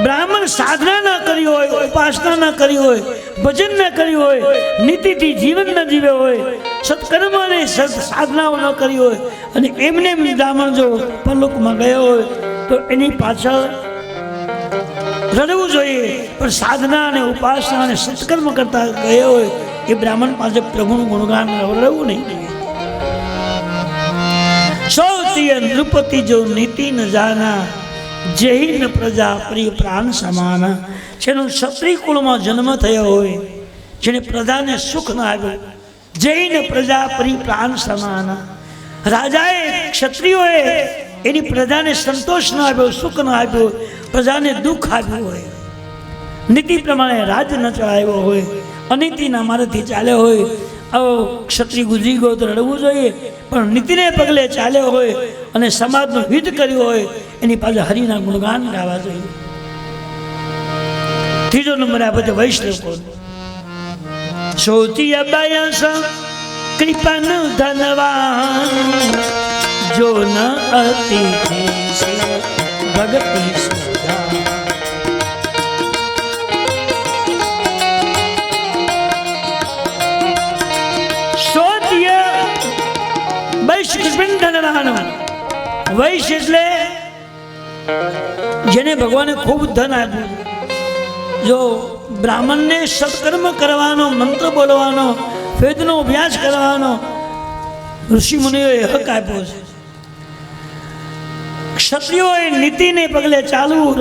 બ્રાહ્મણ સાધના ન કરી હોય, ઉપાસના ન કરી હોય, ભજન ન કર્યું હોય, નીતિથી જીવન ન જીવ્યો હોય, સત્કર્મ અને સાધનાઓ ન કરી હોય અને એમને બ્રાહ્મણ જો પરલોકમાં ગયો હોય તો એની પાછળ રડવું જોઈએ. પણ સાધના અને ઉપાસના અને સત્કર્મ કરતા ગયો હોય એ બ્રાહ્મણ પાસે પ્રભુનું ગુણગાન રડવું નહીં જોઈએ. સૌથી નૃપતિ જો નીતિ ન જાના જૈન પ્રજા પ્રિય પ્રાણ સમાના. જેનો ક્ષત્રિય કુળમાં જન્મ થયો હોય, જેને પ્રજાને સુખ ન આવ્યું, જૈન પ્રજા પ્રિય પ્રાણ સમાના. રાજાએ, ક્ષત્રિયોએ એની પ્રજાને સંતોષ ન આપ્યો, સુખ ન આપ્યું, પ્રજાને દુઃખ આપ્યું હોય, નીતિ પ્રમાણે રાજ ન ચલાવ્યો હોય, અનીતિના માર્ગથી ચાલ્યો હોય, આવો ક્ષત્રિય ગુજરી ગયો તો રડવું જોઈએ. પણ નીતિને પગલે ચાલ્યો હોય અને સમાજનું હિત કર્યું હોય એની પાસે હરિના ગુણગાન ગાવા જોઈએ. ત્રીજો નંબર આપે છે વૈષ્ણવ. સૌથી અબાયસ કૃપન ધનવાન જો ન અતિ ભગતિ સુધા. વૈશ્ય એટલે જેને ભગવાને ખૂબ ધન આપ્યું. જો બ્રાહ્મણને સત્કર્મ કરવાનો, મંત્ર બોલવાનો, વેદનો અભ્યાસ કરવાનો ઋષિ મુનિઓએ હક આપ્યો છે. ક્ષત્રિયોએ નીતિને પગલે ચાલવું,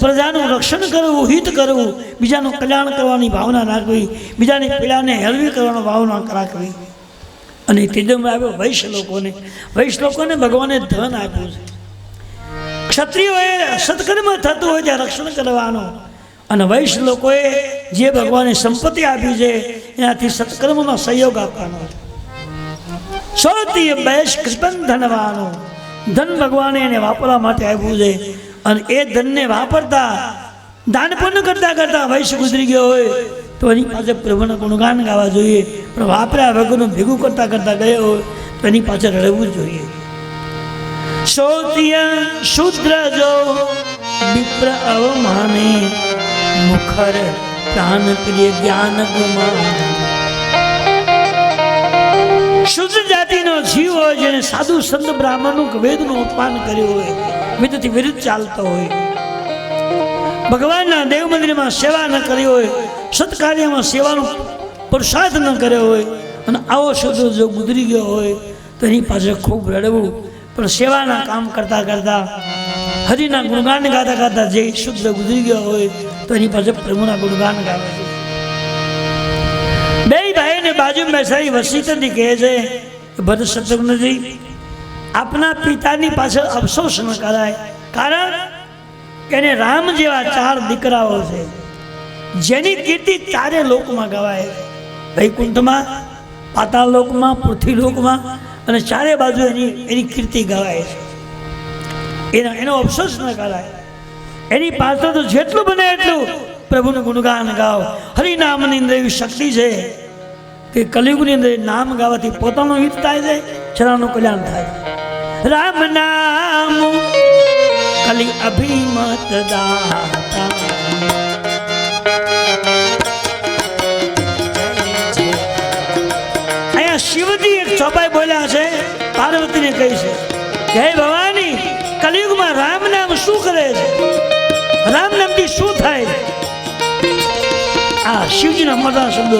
પ્રજાનું રક્ષણ કરવું, હિત કરવું, બીજાનું કલ્યાણ કરવાની ભાવના રાખવી, બીજાની પીડાને હળવી કરવાનો ભાવના રાખવી. અને ત્રીજોમાં આવ્યો વૈશ્ય લોકોને. વૈશ્ય લોકોને ભગવાને ધન આપ્યું છે. ક્ષત્રિયોએ સત્કર્મ થતું હોય ત્યાં રક્ષણ કરવાનું, અને વૈશ્ય લોકોએ જે ભગવાને સંપત્તિ આપી છે એનાથી સત્કર્મનો સહયોગ આપવાનો છે. સૌથી બેસ્ટ કૃપન ધનવાનો. ધન ભગવાને એને વાપરવા માટે આપ્યું છે અને એ ધનને વાપરતા, દાન પુણ્ય કરતા કરતા વૈશ્ય ગુજરી ગયો હોય તો એની પાસે પ્રભુના ગુણગાન ગાવા જોઈએ. પણ વાપર્યા વગરનું ભેગું કરતા કરતા ગયો હોય તો એની પાછળ રહેવું જોઈએ. સૌતિય શુદ્ર જો વિપ્ર અવમાને મુખર પ્રાણ પ્રિય જ્ઞાન ગુમાન. શુદ્ર જાતિનો જીવ હોય જેને સાધુ સંત બ્રાહ્મણનું વેદનું અપમાન કર્યું હોય, વેદથી વિરુદ્ધ ચાલતો હોય, ભગવાનના દેવ મંદિરમાં સેવા ન કરી હોય, સત્કાર્યમાં સેવાનો પુરુષાર્થ ન કર્યો હોય અને આવો શુદ્ર જો ગુજરી ગયો હોય તો એની પાસે ખૂબ રડવું. પણ સેવાના કામ કરતા કરતા હરિના ગુણગાન ગાતા ગાતા જે શુદ્ધ ગુજરી ગયો હોય તો એની પાસે પ્રભુના ગુણગાન ગાવે છે. બે ભાઈને બાજુમાં બેસાડી વસિષ્ઠજી કહે છે ભરત શત્રુઘ્નજી, આપના પિતાની પાછળ અફસોસ ન કરાય, કારણ કે એને રામ જેવા 4 દીકરાઓ છે જેની કીર્તિ 4 લોકમાં ગવાય, વૈકુંઠમાં, પાતાળ લોકમાં, પૃથ્વી લોકમાં, અને 4 બાજુ એની કીર્તિ ગવાય છે. એનો અફસોસ ન કરાય. એની પાછળ તો જેટલું બને એટલું પ્રભુનું ગુણગાન ગાઓ. હરિનામની અંદર એવી શક્તિ છે કે કલિયુગની અંદર નામ ગાવાથી પોતાનું હિત થાય છે, છેલ્લાનું કલ્યાણ થાય છે. રામ નામ કલી અભિમત દાતા. અહીંયા શિવજી એક ચોપાઈ બોલ્યા છે, પાર્વતીને કહી છે કે હે ભવાની, કલિયુગમાં રામ નામ શું કરે છે, રામ નામથી શું થાય છે? આ શિવજીના મોટા શબ્દો.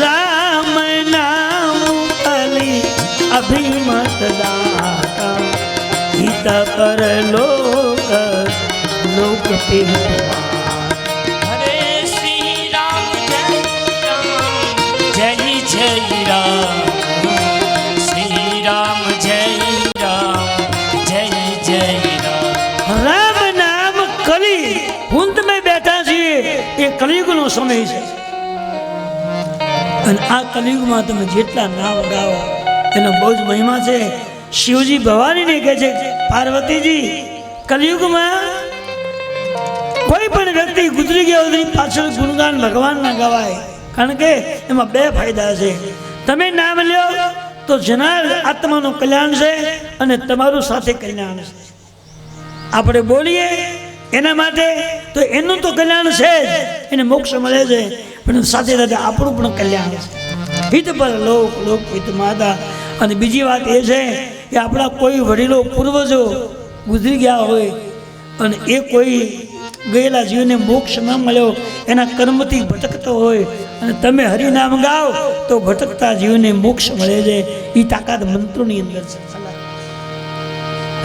રામ નામ કલી અભિમત દાતા, હિત પર લોક લોક પિતા. હરે શ્રી રામ જય જય રામ, શ્રી રામ જય જય રામ. રામ નામ કલી, હું તમે બેઠા છીએ એ કલિયુગનો સમય છે, અને આ કલિયુગમાં તમે જેટલા નામ ગાઓ એનો બહુ જ મહિમા છે. શિવજી ભવાનીને કહે છે પાર્વતીજી, કલિયુગમાં કોઈ પણ વ્યક્તિ ગુજરી ગયો એની પાછળ ગુણગાન ભગવાનના ગવાય, કારણ કે એમાં 2 ફાયદા છે. તમે નામ લ્યો તો જનાર આત્માનું કલ્યાણ છે અને તમારું સાથે કલ્યાણ છે. આપણે બોલીએ એના માટે તો એનું તો કલ્યાણ છે જ, એને મોક્ષ મળે છે, પણ સાથે સાથે આપણું પણ કલ્યાણ છે. હિત પર લોક લોક હિત માતા. અને બીજી વાત એ છે કે આપણા કોઈ વડીલો પૂર્વજો ગુજરી ગયા હોય અને એ કોઈ ગયેલા જીવને મોક્ષ ન મળ્યો, એના કર્મથી ભટકતો હોય, અને તમે હરિનામ ગાઓ તો ભટકતા જીવને મોક્ષ મળે છે. એ તાકાત મંત્રોની અંદર છે.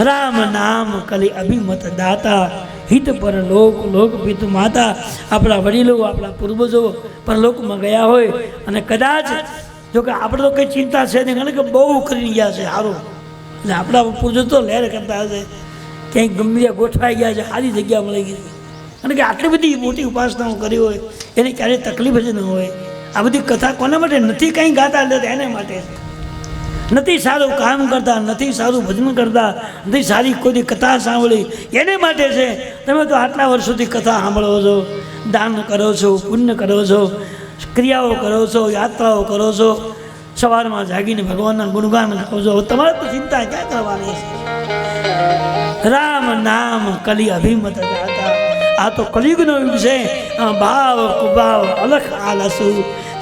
રામ નામ કલી અભિમત દાતા, હિત પર લોક લોક પિતુ માતા. આપણા વડીલો, આપણા પૂર્વજો પરલોકમાં ગયા હોય, અને કદાચ જો કે આપણે તો કંઈ ચિંતા છે નહીં, કારણ કે બહુ કરી ગયા છે સારું, એટલે આપણા પૂર્વજો તો લહેર કરતા હશે, ક્યાંય ગમે ત્યાં ગોઠવાઈ ગયા છે, સારી જગ્યા મળી ગઈ, કારણ કે આટલી બધી મોટી ઉપાસનાઓ કરી હોય એની ક્યારેય તકલીફ જ ન હોય. આ બધી કથા કોના માટે નથી? કંઈ ગાતા નથી એને માટે છે. નથી સારું કામ કરતા, નથી સારું ભજન કરતા, નથી સારી કોઈ કથા સાંભળી એને માટે છે. તમે તો આટલા વર્ષોથી કથા સાંભળો છો, દાન કરો છો, પુણ્ય કરો છો, ક્રિયાઓ કરો છો, યાત્રાઓ કરો છો, સવારમાં જાગીને ભગવાનના ગુણગાન કરો છો. તમારે તો ચિંતા ક્યાં કરવાની છે? રામ નામ કલી અભિમત દાતા. આ તો કલિયુગનો યુગ છે. ભાવ કુભાવ અલખ આલસુ.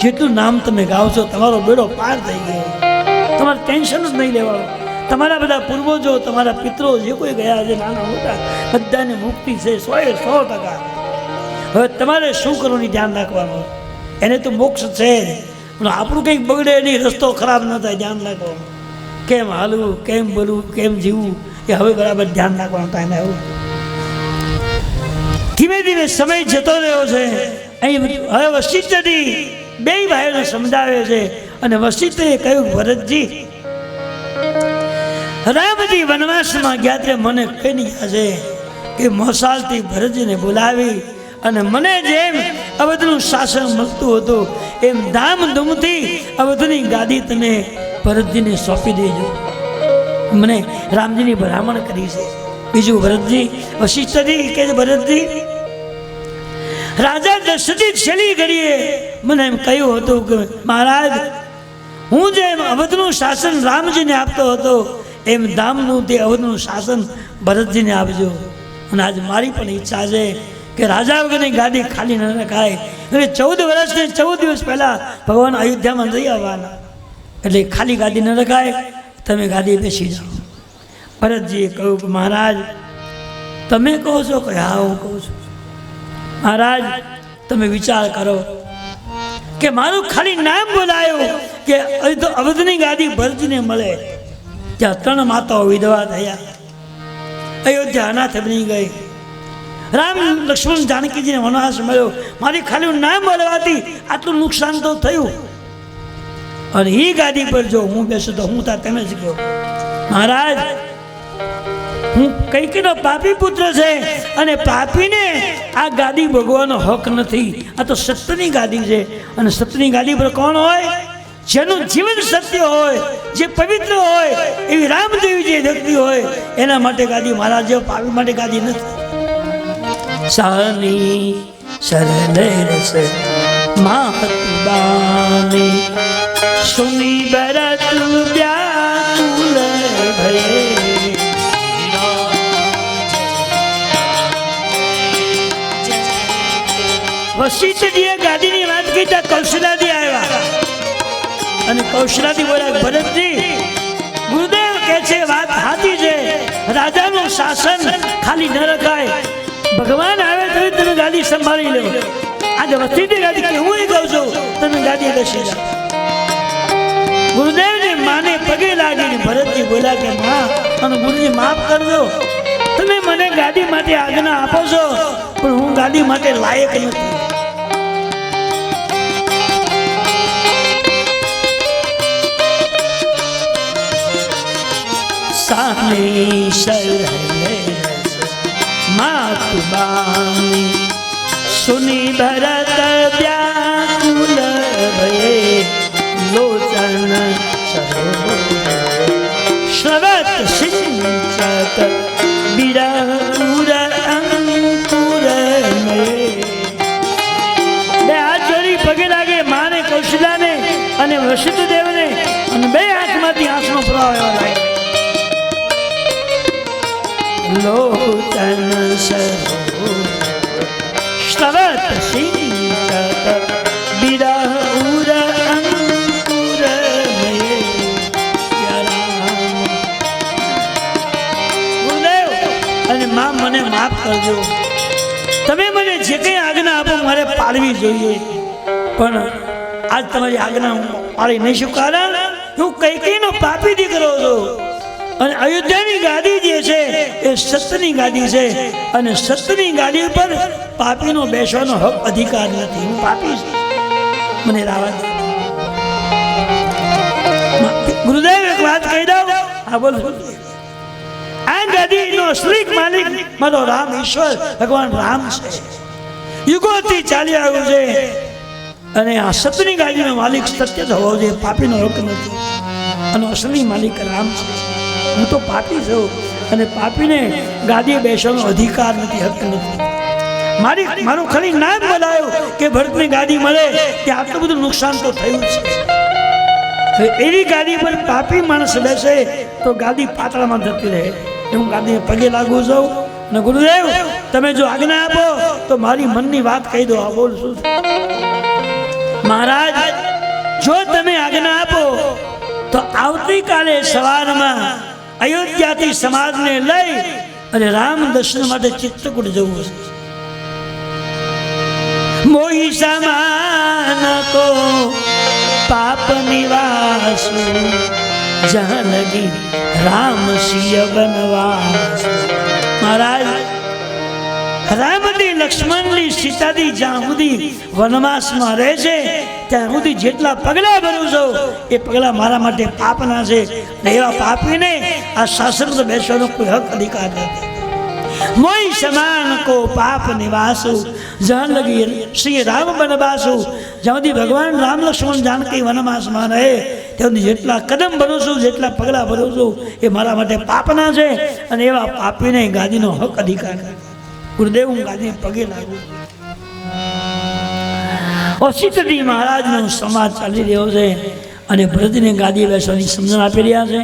જેટલું નામ તમે ગાઓ છો તમારો બેડો પાર થઈ ગયો, તમારે ટેન્શન જ નહીં લેવાનું. તમારા બધા પૂર્વજો, તમારા પિત્રો જે કોઈ ગયા છે નાના મોટા, બધાને મુક્તિ છે 100%. હવે તમારે શું કરવાનું ધ્યાન રાખવાનું, એને તો મોક્ષ છે જ, પણ આપણું કંઈક બગડે નહીં, રસ્તો ખરાબ ન થાય, ધ્યાન રાખવાનું. કેમ હાલવું, કેમ બોલવું, કેમ જીવવું, એ હવે બરાબર ધ્યાન રાખવાનું ટાઈમ આવ્યો. ધીમે ધીમે સમય જતો રહ્યો છે. અહીં હવે વશિષ્ઠજી 2 ભાઈઓને સમજાવે છે, અને વશિષ્ઠે કહ્યું ભરતજી, રામજી વનવાસમાં ગયા ત્યારે મને કહી ગયા છે કે મોસાલથી ભરતજીને બોલાવી અને મને જેમ અવધનું શાસન મળતું હતું એમ ધામધૂમથી અવધની ગાદી તમે ભરતજીને સોંપી દેજો. મને રામજીની ભલામણ કરી છે. બીજું ભરતજી, વશિષ્ઠજી કે ભરતજી, રાજા દશરથજી છેલ્લી ઘડીએ મને એમ કહ્યું હતું કે મહારાજ, હું જેમ અવધનું શાસન રામજીને આપતો હતો એમ ધામનું તે અવધનું શાસન ભરતજીને આપજો. અને આજ મારી પણ ઈચ્છા છે કે રાજા વગરની ગાદી ખાલી ન રખાય. એટલે 14 વર્ષને 14 દિવસ પહેલાં ભગવાન અયોધ્યામાં જઈ આવવાના, એટલે ખાલી ગાદી ન રખાય, તમે ગાદી બેસી જાઓ. ભરતજીએ કહ્યું કે મહારાજ તમે કહો છો કે હા હું કહું છું? મહારાજ તમે વિચાર કરો કે મારું ખાલી નામ બોલાયો કે અહીં તો અવધની ગાદી ભરતને મળે. ત્યાં 3 માતાઓ વિધવા થયા, અયોધ્યા અનાથ બની ગઈ. રામ લક્ષ્મણ જાનકીજીને વનવાસ મળ્યો. મારી ખાલી નામ બોલવાથી આટલું નુકસાન તો થયું. અને એ ગાદી પર જો હું બેસું તો હું તા તમે જ કહો મહારાજ હું કૈકેયીનો પાપી પુત્ર છે અને પાપીને આ ગાદી ભોગવાનો હક નથી. આ તો સત્યની ગાદી છે. અને સત્યની ગાદી પર કોણ હોય? જેનું જીવન સત્ય હોય, જે પવિત્ર હોય, એવી રામદેવી જે વ્યક્તિ હોય એના માટે ગાદી. મહારાજ જેવો પાપી માટે ગાદી નથી. સાની સરલે રસ માતુબાની સુની ભરત વ્યાકુલ ભયે. વશિષ્ઠજીએ ગાદીની વાત કરી ત્યાં કૌશલાજી આવ્યા અને કૌશલાજી બોલ્યા ભરતજી ગુરુદેવ કહે છે વાત સાચી છે, રાજાનું શાસન ખાલી ન રખાય. ભગવાન આવે તો તમે ગાદી સંભાળી લો. આજે વસ્તીની ગાદી કે હું કહું છું તમે ગાદી બેસી જાઓ. ગુરુદેવની માને પગે લાગીને ભરતજી બોલ્યા કે માં અને ગુરુજી માફ કરજો, તમે મને ગાદી માટે આજ્ઞા આપો છો પણ હું ગાદી માટે લાયક નથી. સાની સરલે માતુબાની સુની ભરત વ્યાકુલ ભયે લોચન શ્રવત સિંચત વિરહુર અંકુર બે હાથ જોડી પગે લાગે માને કૌશલાને અને વશિષ્ઠ દેવને અને બે હાથમાંથી આંસુનો પ્રવાહ એવા લાગે. લોચન શ્રવત સિંચત વિરહુર અંકુર ગુરુદેવ અને માં મને માફ કરજો, તમે મને જે કંઈ આજ્ઞા આપો મારે પાળવી જોઈએ પણ આજ તમારી આજ્ઞા હું પાળી નહીં શકું. કારણ હું કૈકેયીનો પાપી દીકરો છું અને અયોધ્યાની ગાદી જે છે એ સત્યની ગાદી છે અને સત્યની ગાદી પર પાપીનો બેસવાનો હક અધિકાર નથી. હું પાપી છું, મને રાવા દે. ગુરુદેવ એક વાત કહી દઉં. હા બોલો. આ ગાદીનો અસલી માલિક મારો રામ ઈશ્વર ભગવાન રામ છે. યુગોથી ચાલી આવ્યું છે અને આ સત્યની ગાદીનો માલિક સત્ય જ હોવો જોઈએ, પાપીનો હક નથી. અને અસલી માલિક રામ છે. હું તો પાપી છું અને પાપીને ગાદીએ બેસવાનો અધિકાર નથી, હક નથી. મારું ખાલી નામ બોલાયું કે ભરતની ગાદી મળે ત્યાં આટલું બધું નુકસાન તો થયું છે. એવી ગાદી પર પાપી માણસ બેસે તો ગાદી પાતળામાં જતી રહે. હું ગાદીને પગે લાગુ છું અને ગુરુદેવ તમે જો આજ્ઞા આપો તો મારી મનની વાત કહી દો. આ બોલ શું મહારાજ, જો તમે આજ્ઞા આપો તો આવતીકાલે સવારમાં અયોધ્યાથી સમાજને લઈ અને રામ દર્શન માટે ચિત્રકૂટ જવું છે. મોહી સમાન કો પાપ નિવાસ જહાં લગી રામ સિય વનવાસ. મહારાજ રામજી લક્ષ્મણની સીતાજી જ્યાં સુધી વનવાસમાં રહે છે ત્યાં સુધી જેટલા પગલા ભરું છું એ પગલા મારા માટે પાપના છે. એવા પાપીને આ શાસન પર બેસવાનો કોઈ હક અધિકાર નથી. મોઈ સમાન કો પાપ નિવાસુ જહાં લગી શ્રી રામ વનવાસુ. જ્યાં સુધી ભગવાન રામ લક્ષ્મણ જાનકી વનવાસમાં રહે ત્યાં સુધી જેટલા કદમ ભરું છું, જેટલા પગલા ભરું છું એ મારા માટે પાપના છે અને એવા પાપીને ગાદીનો હક અધિકાર નથી. ગુરુદેવ હું ગાદી પગે લાગુ. વશિષ્ઠજી મહારાજનો સમાજ ચાલી રહ્યો છે અને ભરતને ગાદી બેસવાની સમજણ આપી રહ્યા છે.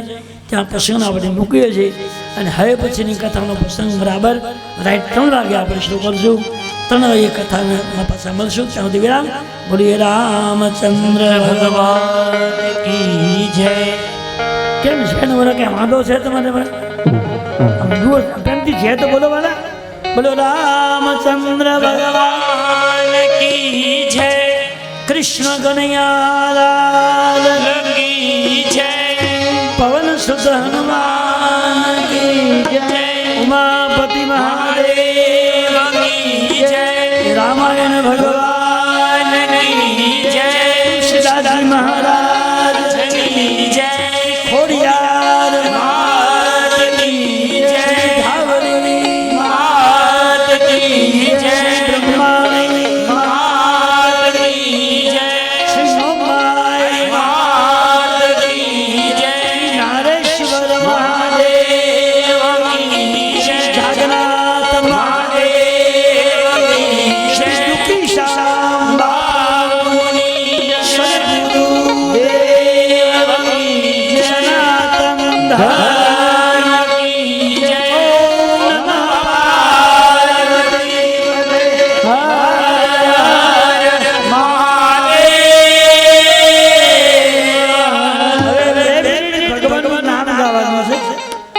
ત્યાં પ્રસંગ આપણે મૂકીએ છીએ અને હવે પછીની કથાનો પ્રસંગ બરાબર રાઈટ 3 વાગે આપણે શરૂ કરશું. 3 વાગે કથાના પાછા મળશું. ત્યાં સુધી વિરામ. બોલીએ રામચંદ્ર ભગવાન કી જય. કેમ છે ને બોલો કે વાંધો છે તમારે? પ્રેમથી છે તો બોલો વાલા. બોલો રામચંદ્ર ભગવાન કી જય. કૃષ્ણ કનૈયાલાલ કી જય પવન સુત હનુમાન કી જય ઉમાપતિ મહાદેવ કી જય રામાયણ ભગવાન કી જય દાદાજી મહારાજ કી જય ખોડિયાર માત કી જય ધાવરી માત કી જય બ્રહ્માણી માત કી જય શ્રી સોમવાઈ માત કી જય નારેશ્વર મહાદેવ કી જય જાગન્નાથ મહાદેવ શ્રી દુઃખી શાંબા સદગુરુ દેવ સનાતન ધર્મ કી જય ઓમ નમઃ પાર્વતી ભગવાનનું નામ ગાવાનું છે.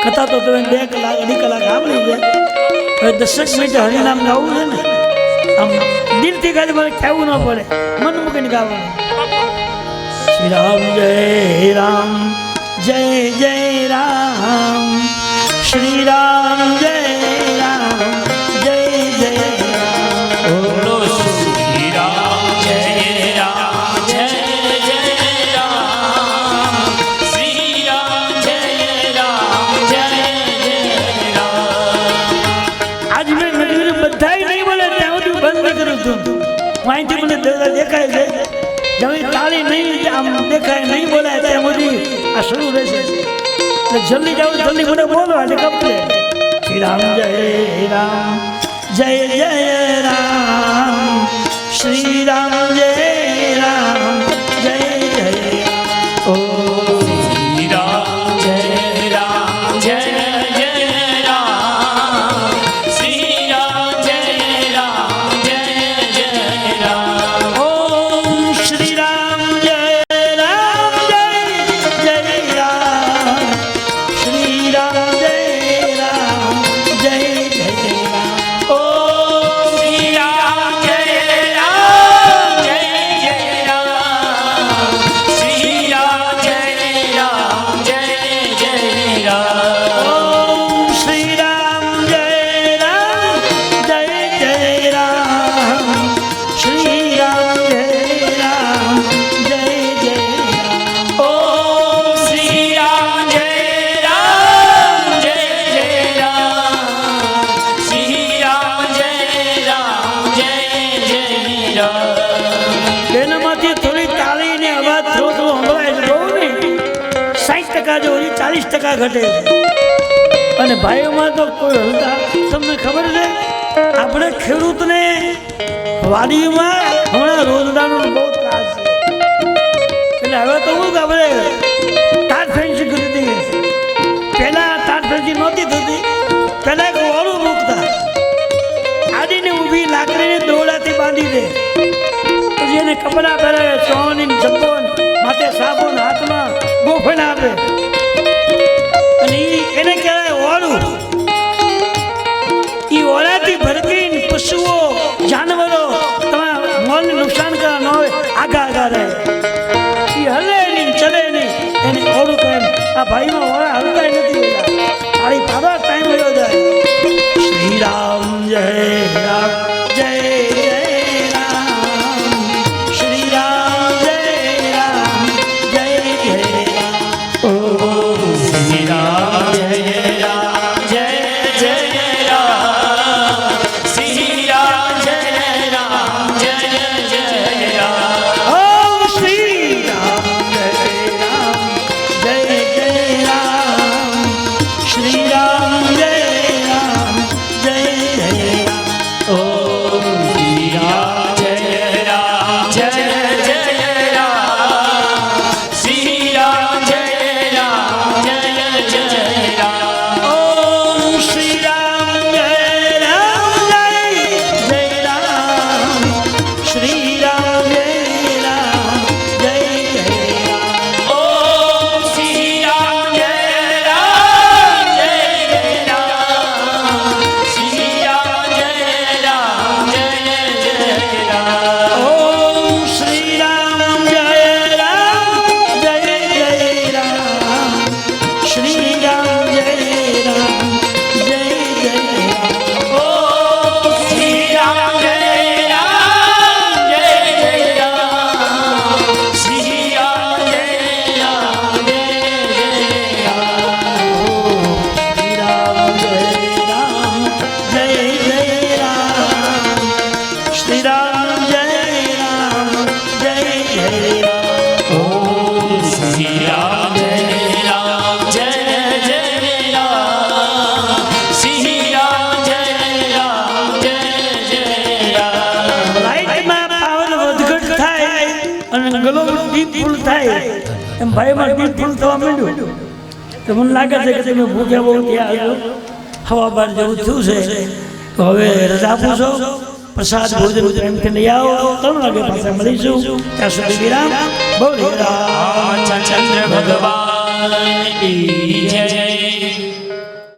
કથા તો તમે 2 કલાક 2.5 કલાક સાંભળી ગયા. હવે 10 મિનિટ હરિનામ ગાવું છે ને, આમ દિલથી ગાલી મને કહેવું ન પડે, મન મૂકીને ગાવાનું. શ્રી રામ જય રામ જય જય રામ શ્રી રામ જય રામ જય જય રામ. બોલો શ્રી રામ જય રામ જય જય રામ શ્રી રામ જય રામ જય જય રામ. આજ મેં નગર બધાય નહીં બોલે ત્યાં સુધી બંધ કર્યું હતું. અહીંથી મને દેખાય છે જમી તાળી નહીં આમ દેખાય નહીં બોલાય ત્યાં સુધી આ શરૂ રહેશે. એટલે જલ્દી જાવ જલ્દી મને બોલો એટલે કમ્પ્લેટ. શ્રી રામ જય રામ જય જય રામ શ્રી રામ જય રામ જય જય રામ. ઓ શ્રી રામ જય રામ જય જય રામ શ્રી રામ જય રામ જય જય રામ. ઓમ શ્રી રામ જય રામ જય જય રામ શ્રી રામ જય રામ જય જય રામ. ઓમ શ્રી રામ જય રામ જય જય રામ શ્રી રામ જય રામ જય જય રામ. ઓમ શ્રી રામ જય રામ જય જય રામ શ્રી રામ જય રામ જય જય રામ. ઓમ શ્રી રામ જય રામ જય જય રામ શ્રી રામ જય રામ જય જય રામ. તેનામાંથી થોડી તાળીને અવાજ થોડો સંભળાય છે, બહુ નહીં. 60% જો હજી 40% ઘટે છે. અને ભાઈઓમાં તો કોઈ હલતા તમને ખબર છે આપણે ખેડૂતને વાડીમાં હમણાં રોજગારનો બહુ ત્રાસ છે. એટલે હવે તો હું કે આપણે તાટ ફેન્સી કરી દઈએ. પહેલા તાટ ફેન્સી નહોતી થતી. પહેલા એક ઓળું મૂકતા, આડીને ઊભી લાકડીને દોરડાથી બાંધી દે, પછી એને કપડાં પહેરાવે, સોની જબ્બોન માથે સાબુન, હાથમાં ગોફણ આપે અને એને કહેવાય ઓળું. એ ઓળાથી ભરકીને પશુઓ જાનવરો તમારા મોલને નુકસાન કરવા ન હોય આગા આગા રહે. એ હલે નહીં ચલે નહીં એને ઓળું કહે. આ ભાઈમાં ઓળા હલતા નથી હોતા. તારી પાડો ટાઈમ વયો જાય. શ્રી રામ જય રામ જય જય રામ શ્રી રામ જય રામ જય જય રામ. ઓમ શ્રી રામ જય રામ જય જય રામ શ્રી રામ જય રામ જય જય રામ. ઓમ શ્રી રામ જય રામ જય જય રામ અને ગલો દીપ ફૂલ થાય એમ ભાઈમાં દીપ ફૂલ થવા માંડ્યું તો મને લાગે છે કે તમે ભૂખ્યા બહુ ત્યાં આવ્યો હવા બાર જેવું થયું છે તો હવે રજા આપું છો પ્રસાદ ભોજન પ્રેમથી લઈ આવો 3 વાગે પાછા મળીશું ત્યાં સુધી વિરામ બોલ ચંદ્ર ભગવાન કી જય